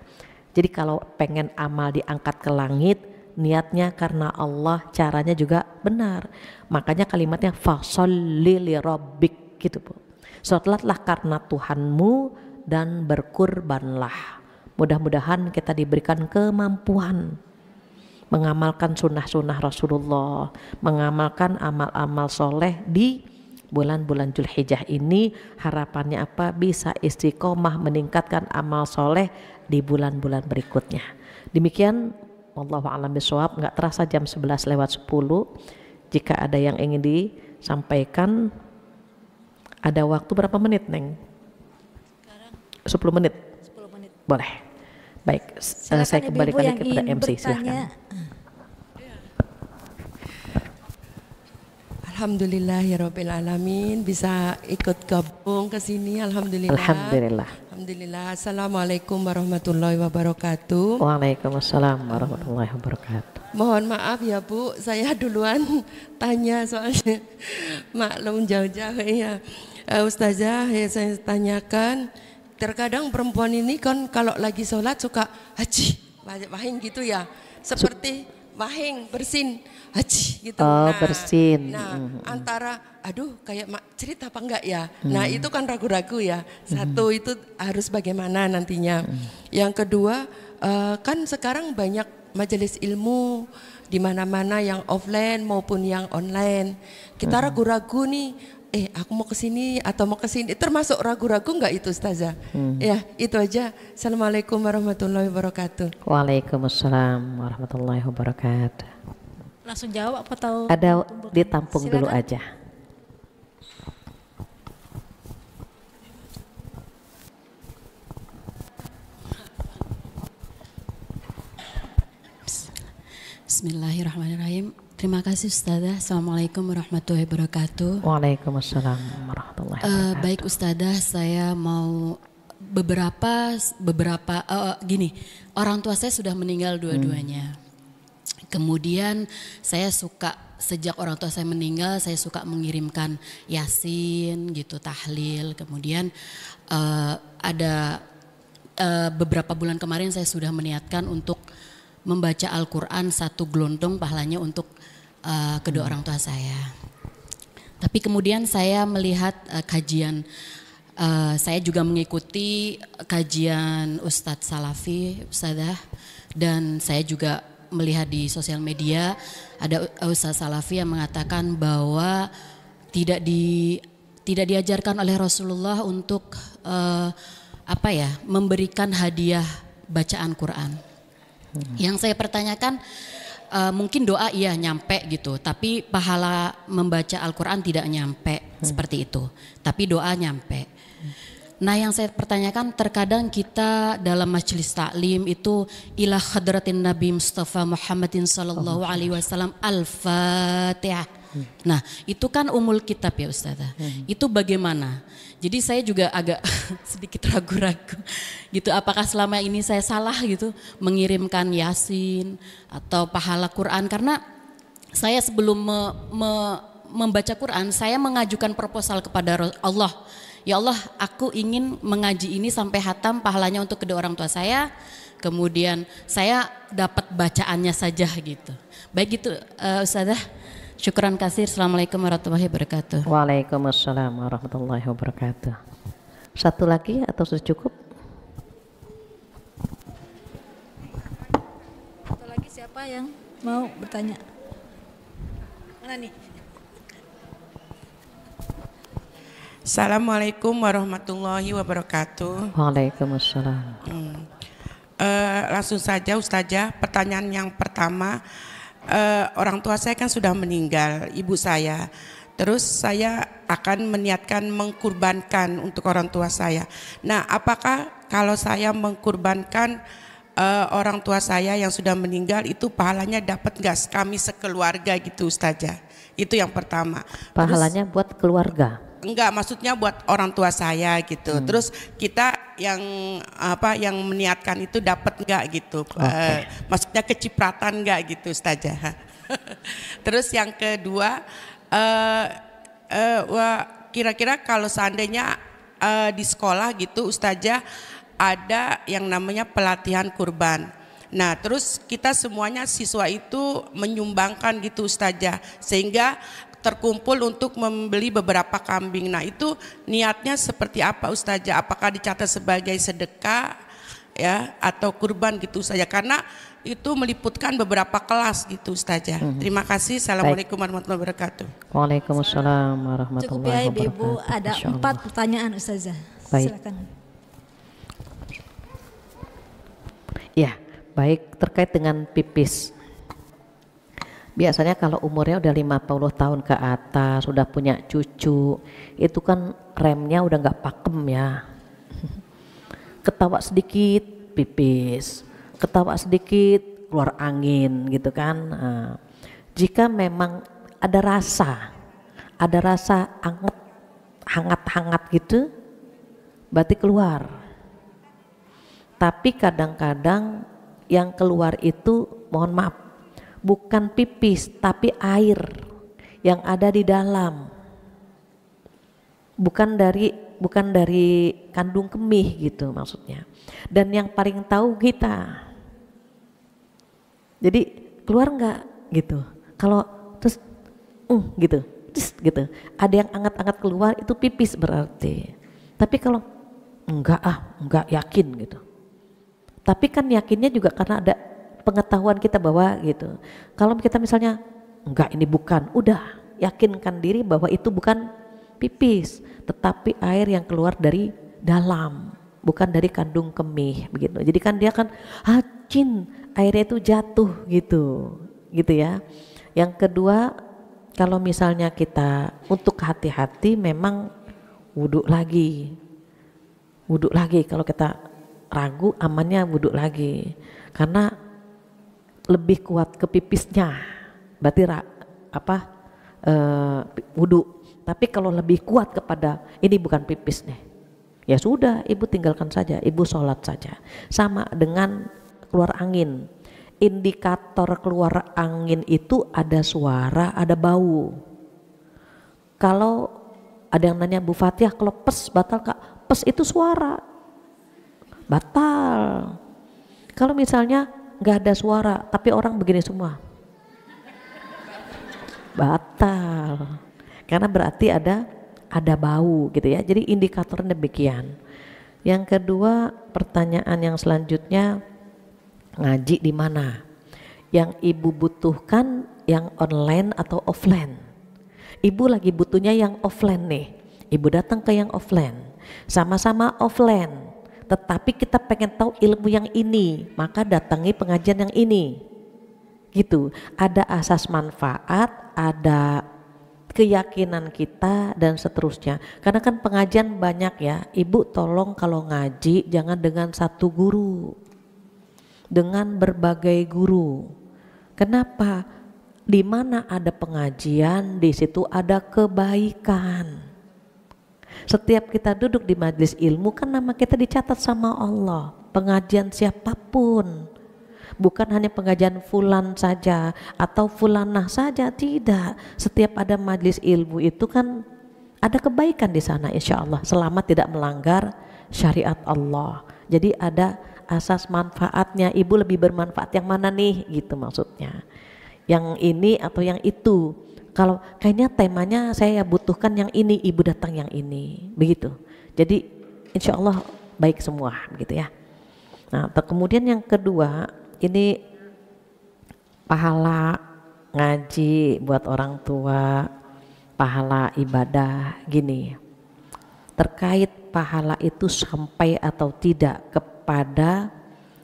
Jadi kalau pengen amal diangkat ke langit, niatnya karena Allah, caranya juga benar. Makanya kalimatnya fasholli li rabbik gitu Bu. Sholatlah karena Tuhanmu dan berkurbanlah. Mudah-mudahan kita diberikan kemampuan mengamalkan sunnah-sunnah Rasulullah, mengamalkan amal-amal soleh di bulan-bulan Zulhijjah ini. Harapannya apa? Bisa istiqomah meningkatkan amal soleh di bulan-bulan berikutnya. Demikian, wallahu a'lam bishawab. Nggak terasa jam 11:10. Jika ada yang ingin disampaikan, ada waktu berapa menit, Neng? 10 menit. 10 menit. Boleh. Baik, saya kembalikan kepada MC, silahkan. Alhamdulillahirrabbilalamin, bisa ikut gabung ke sini. Alhamdulillah. Alhamdulillah. Alhamdulillah. Assalamualaikum warahmatullahi wabarakatuh. Waalaikumsalam warahmatullahi wabarakatuh. Mohon maaf ya Bu, saya duluan tanya soalnya maklum jauh-jauh ya. Ustazah, saya tanyakan, terkadang perempuan ini kan kalau lagi sholat suka haji, wahing gitu ya, seperti wahing, bersin, haji gitu. Oh, bersin. Nah, antara aduh kayak cerita apa enggak ya. Nah, itu kan ragu-ragu ya. Satu, itu harus bagaimana nantinya. Yang kedua, kan sekarang banyak majelis ilmu di mana-mana yang offline maupun yang online. Kita ragu-ragu nih, aku mau ke sini atau mau ke sini. Termasuk ragu-ragu enggak itu Ustazah? Ya, itu aja. Assalamualaikum warahmatullahi wabarakatuh. Waalaikumsalam warahmatullahi wabarakatuh. Langsung jawab apa tahu? Ada ditampung dulu aja. Bismillahirrahmanirrahim. Terima kasih Ustazah. Assalamualaikum warahmatullahi wabarakatuh. Waalaikumsalam warahmatullahi wabarakatuh. Baik Ustazah, saya mau gini. Orang tua saya sudah meninggal dua-duanya. Kemudian saya suka, sejak orang tua saya meninggal, saya suka mengirimkan yasin gitu, tahlil. Kemudian ada beberapa bulan kemarin saya sudah meniatkan untuk membaca Al-Quran 1 gelontong pahalanya untuk kedua orang tua saya. Tapi kemudian saya melihat kajian, saya juga mengikuti kajian Ustadz Salafi, Ustadzah, dan saya juga melihat di sosial media ada Ustadz Salafi yang mengatakan bahwa tidak diajarkan oleh Rasulullah untuk memberikan hadiah bacaan Quran. Yang saya pertanyakan, mungkin doa iya nyampe gitu, tapi pahala membaca Al-Quran tidak nyampe seperti itu, tapi doa nyampe. Nah, yang saya pertanyakan, terkadang kita dalam majelis taklim itu ila hadratin Nabi Mustafa Muhammadin sallallahu alaihi wasallam Al-Fatihah. Nah, itu kan umul kitab ya Ustazah. Itu bagaimana? Jadi saya juga agak sedikit ragu-ragu gitu, apakah selama ini saya salah gitu mengirimkan yasin atau pahala Quran, karena saya sebelum membaca Quran saya mengajukan proposal kepada Allah. Ya Allah, aku ingin mengaji ini sampai hatam, pahalanya untuk kedua orang tua saya. Kemudian saya dapat bacaannya saja gitu. Baik gitu Ustazah. Syukran kasir. Assalamualaikum warahmatullahi wabarakatuh. Waalaikumsalam warahmatullahi wabarakatuh. Satu lagi atau sudah cukup? Satu lagi siapa yang mau bertanya? Mana nih? Assalamualaikum warahmatullahi wabarakatuh. Waalaikumsalam. Langsung saja Ustazah, pertanyaan yang pertama, orang tua saya kan sudah meninggal, ibu saya. Terus saya akan meniatkan mengkurbankan untuk orang tua saya. Nah, apakah kalau saya mengkurbankan orang tua saya yang sudah meninggal itu pahalanya dapat nggak kami sekeluarga gitu Ustazah? Itu yang pertama. Pahalanya buat keluarga. enggak, maksudnya buat orang tua saya gitu. Terus kita yang meniatkan itu dapat enggak gitu. Maksudnya kecipratan enggak gitu Ustazah. Terus yang kedua, kira-kira kalau seandainya di sekolah gitu Ustazah ada yang namanya pelatihan kurban. Nah terus kita semuanya siswa itu menyumbangkan gitu Ustazah, sehingga terkumpul untuk membeli beberapa kambing. Nah itu niatnya seperti apa Ustazah? Apakah dicatat sebagai sedekah ya atau kurban gitu saja? Karena itu meliputkan beberapa kelas gitu Ustazah. Terima kasih. Assalamualaikum warahmatullahi wabarakatuh. Waalaikumsalam warahmatullahi Cukup ya wabarakatuh. Ibu, ada 4 pertanyaan Ustazah. Baik. Silakan. Ya, baik, terkait dengan pipis. Biasanya kalau umurnya udah 50 tahun ke atas, sudah punya cucu, itu kan remnya udah nggak pakem ya. Ketawa sedikit pipis, ketawa sedikit keluar angin gitu kan. Nah, jika memang ada rasa hangat gitu, berarti keluar. Tapi kadang-kadang yang keluar itu, mohon maaf, bukan pipis tapi air yang ada di dalam, bukan dari kandung kemih gitu maksudnya. Dan yang paling tahu kita, jadi keluar nggak gitu. Kalau terus gitu, ada yang anget-anget keluar itu pipis berarti. Tapi kalau enggak yakin gitu. Tapi kan yakinnya juga karena ada pengetahuan kita bahwa gitu. Kalau kita misalnya enggak, ini bukan, udah yakinkan diri bahwa itu bukan pipis, tetapi air yang keluar dari dalam, bukan dari kandung kemih begitu. Jadi kan dia kan airnya itu jatuh gitu ya. Yang kedua, kalau misalnya kita untuk hati-hati memang wudhu lagi kalau kita ragu amannya wudhu lagi, karena lebih kuat ke pipisnya berarti wudhu. Tapi kalau lebih kuat kepada ini bukan pipis nih, ya sudah ibu tinggalkan saja, ibu sholat saja. Sama dengan keluar angin, indikator keluar angin itu ada suara, ada bau. Kalau ada yang nanya Bu Fathia, kalau pes batal Kak? Pes itu suara, batal. Kalau misalnya nggak ada suara tapi orang begini semua, batal, karena berarti ada bau gitu ya. Jadi indikatornya demikian. Yang kedua, pertanyaan yang selanjutnya, ngaji di mana? Yang ibu butuhkan yang online atau offline? Ibu lagi butuhnya yang offline nih, ibu datang ke yang offline, sama-sama offline, tetapi kita pengen tahu ilmu yang ini, maka datangi pengajian yang ini gitu. Ada asas manfaat, ada keyakinan kita dan seterusnya. Karena kan pengajian banyak ya, ibu tolong kalau ngaji jangan dengan satu guru, dengan berbagai guru. Kenapa? Di mana ada pengajian, di situ ada kebaikan. Setiap kita duduk di majelis ilmu kan nama kita dicatat sama Allah. Pengajian siapapun, bukan hanya pengajian fulan saja atau fulanah saja, tidak. Setiap ada majelis ilmu itu kan ada kebaikan di sana insya Allah, selama tidak melanggar syariat Allah. Jadi ada asas manfaatnya. Ibu lebih bermanfaat yang mana nih gitu maksudnya, yang ini atau yang itu. Kalau kayaknya temanya saya butuhkan yang ini, ibu datang yang ini begitu. Jadi insya Allah baik semua begitu ya. Nah kemudian yang kedua, ini pahala ngaji buat orang tua, pahala ibadah gini. Terkait pahala itu sampai atau tidak kepada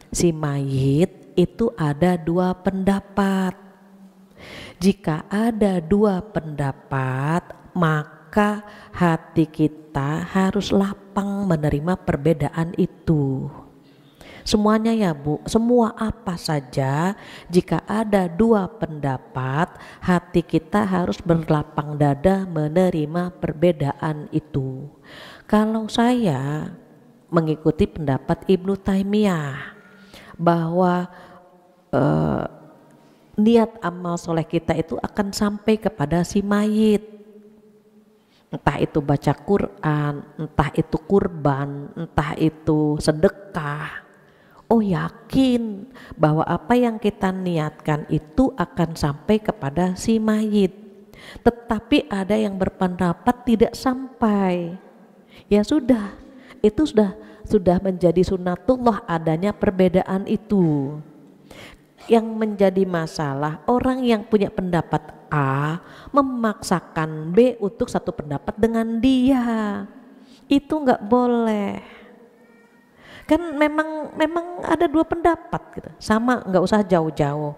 si mayit, itu ada dua pendapat. Jika ada dua pendapat, maka hati kita harus lapang menerima perbedaan itu. Semuanya ya Bu, semua apa saja, jika ada dua pendapat, hati kita harus berlapang dada menerima perbedaan itu. Kalau saya mengikuti pendapat Ibnu Taimiyah bahwa niat amal soleh kita itu akan sampai kepada si mayit, entah itu baca Quran, entah itu kurban, entah itu sedekah. Oh yakin bahwa apa yang kita niatkan itu akan sampai kepada si mayit. Tetapi ada yang berpendapat tidak sampai. Ya sudah, itu sudah menjadi sunatullah adanya perbedaan itu. Yang menjadi masalah orang yang punya pendapat A memaksakan B untuk satu pendapat dengan dia, itu nggak boleh. Kan memang ada dua pendapat gitu, sama, nggak usah jauh-jauh.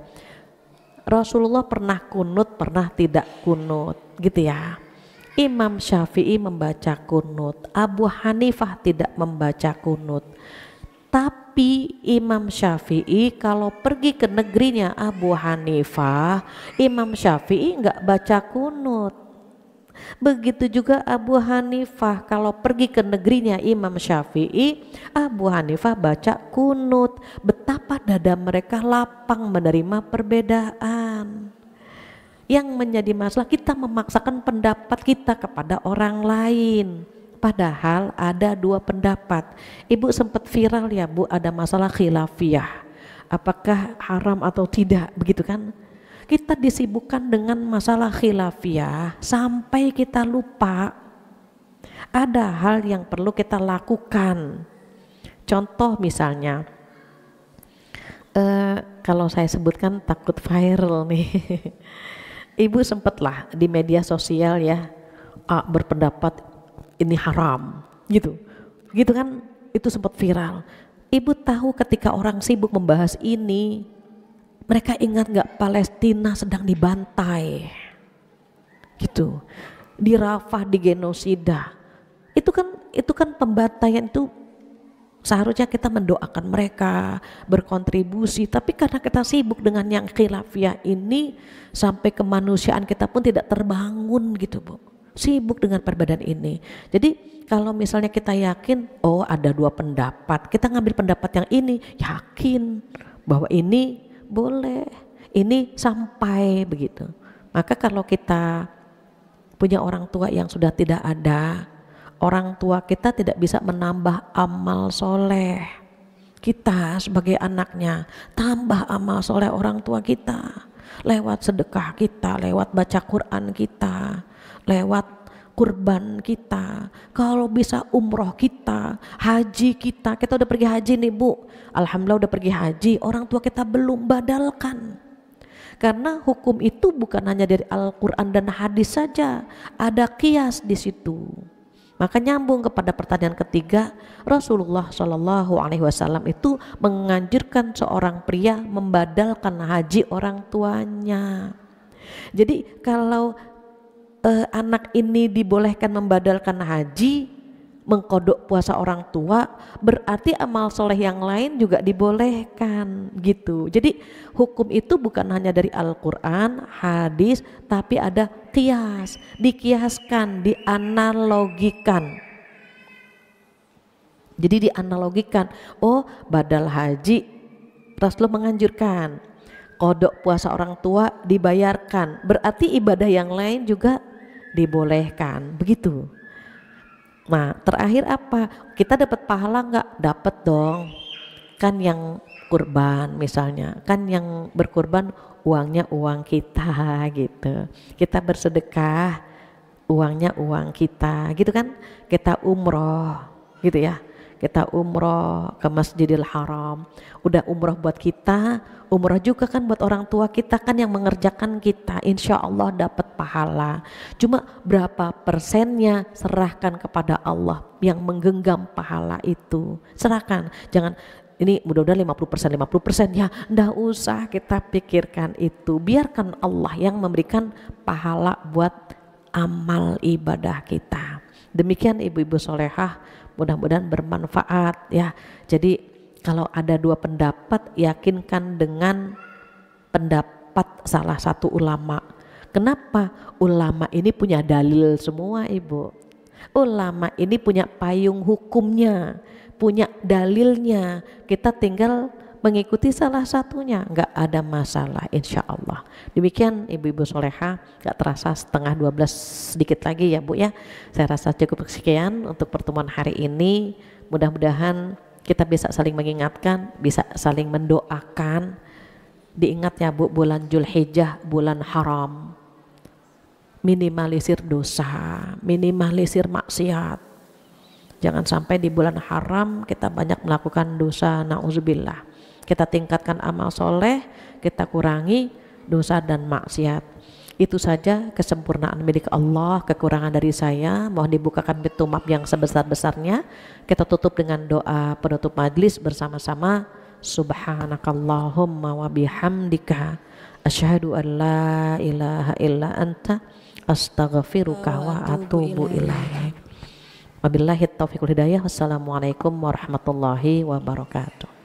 Rasulullah pernah kunut, pernah tidak kunut gitu ya. Imam Syafi'i membaca kunut, Abu Hanifah tidak membaca kunut. Tapi Imam Syafi'i kalau pergi ke negerinya Abu Hanifah, Imam Syafi'i nggak baca kunut. Begitu juga Abu Hanifah kalau pergi ke negerinya Imam Syafi'i, Abu Hanifah baca kunut. Betapa dada mereka lapang menerima perbedaan. Yang menjadi masalah kita memaksakan pendapat kita kepada orang lain. Padahal ada dua pendapat. Ibu sempat viral ya Bu, ada masalah khilafiyah. Apakah haram atau tidak, begitu kan? Kita disibukkan dengan masalah khilafiyah sampai kita lupa ada hal yang perlu kita lakukan. Contoh misalnya, kalau saya sebutkan takut viral nih. Ibu sempatlah di media sosial ya berpendapat ini haram gitu kan, itu sempat viral. Ibu tahu ketika orang sibuk membahas ini, mereka ingat nggak Palestina sedang dibantai gitu, di Rafah digenosida. Itu kan pembantaian itu seharusnya kita mendoakan mereka, berkontribusi, tapi karena kita sibuk dengan yang khilafiyah ini, sampai kemanusiaan kita pun tidak terbangun gitu Bu. Sibuk dengan perbedaan ini. Jadi kalau misalnya kita yakin, oh ada dua pendapat, kita ngambil pendapat yang ini, yakin bahwa ini boleh, ini sampai begitu. Maka kalau kita punya orang tua yang sudah tidak ada, orang tua kita tidak bisa menambah amal soleh. Kita sebagai anaknya tambah amal soleh orang tua kita lewat sedekah kita, lewat baca Quran kita, lewat kurban kita, kalau bisa umroh kita, haji kita udah pergi haji nih Bu, alhamdulillah udah pergi haji, orang tua kita belum, badalkan. Karena hukum itu bukan hanya dari Al-Quran dan hadis saja, ada qiyas di situ. Maka nyambung kepada pertanyaan ketiga, Rasulullah SAW itu menganjurkan seorang pria membadalkan haji orang tuanya. Jadi kalau anak ini dibolehkan membadalkan haji, mengkodok puasa orang tua, berarti amal soleh yang lain juga dibolehkan gitu. Jadi hukum itu bukan hanya dari Al-Quran, hadis, tapi ada qiyas, dikiaskan, dianalogikan. Jadi dianalogikan, oh badal haji Rasulullah menganjurkan, kodok puasa orang tua dibayarkan, berarti ibadah yang lain juga dibolehkan, begitu. Nah terakhir apa? Kita dapat pahala nggak? Dapat dong. Kan yang kurban misalnya, kan yang berkurban uangnya uang kita gitu. Kita bersedekah uangnya uang kita gitu kan. Kita umroh gitu ya. Kita umroh ke Masjidil Haram. Udah umroh buat kita, umroh juga kan buat orang tua kita kan yang mengerjakan kita. Insya Allah dapat pahala. Cuma berapa persennya serahkan kepada Allah yang menggenggam pahala itu. Serahkan, jangan ini mudah-mudahan 50% ya, ndak usah kita pikirkan itu. Biarkan Allah yang memberikan pahala buat amal ibadah kita. Demikian ibu-ibu solehah, mudah-mudahan bermanfaat ya. Jadi Kalau ada dua pendapat, yakinkan dengan pendapat salah satu ulama. Kenapa? Ulama ini punya dalil semua, Ibu. Ulama ini punya payung hukumnya, punya dalilnya. Kita tinggal mengikuti salah satunya, nggak ada masalah insya Allah. Demikian ibu-ibu soleha, nggak terasa setengah 12 sedikit lagi ya Bu ya. Saya rasa cukup sekian untuk pertemuan hari ini. Mudah-mudahan kita bisa saling mengingatkan, bisa saling mendoakan. Diingat ya Bu, bulan Dzulhijjah bulan haram. Minimalisir dosa, minimalisir maksiat. Jangan sampai di bulan haram kita banyak melakukan dosa, na'udzubillah. Kita tingkatkan amal soleh, kita kurangi dosa dan maksiat. Itu saja kesempurnaan milik Allah, kekurangan dari saya. Mohon dibukakan pintu maaf yang sebesar-besarnya. Kita tutup dengan doa penutup majlis bersama-sama. Subhanakallahumma wa bihamdika asyhadu an la ilaha illa anta astaghfiruka wa atubu ilaik. Wabillahi taufiq wal hidayah. Wassalamualaikum warahmatullahi wabarakatuh.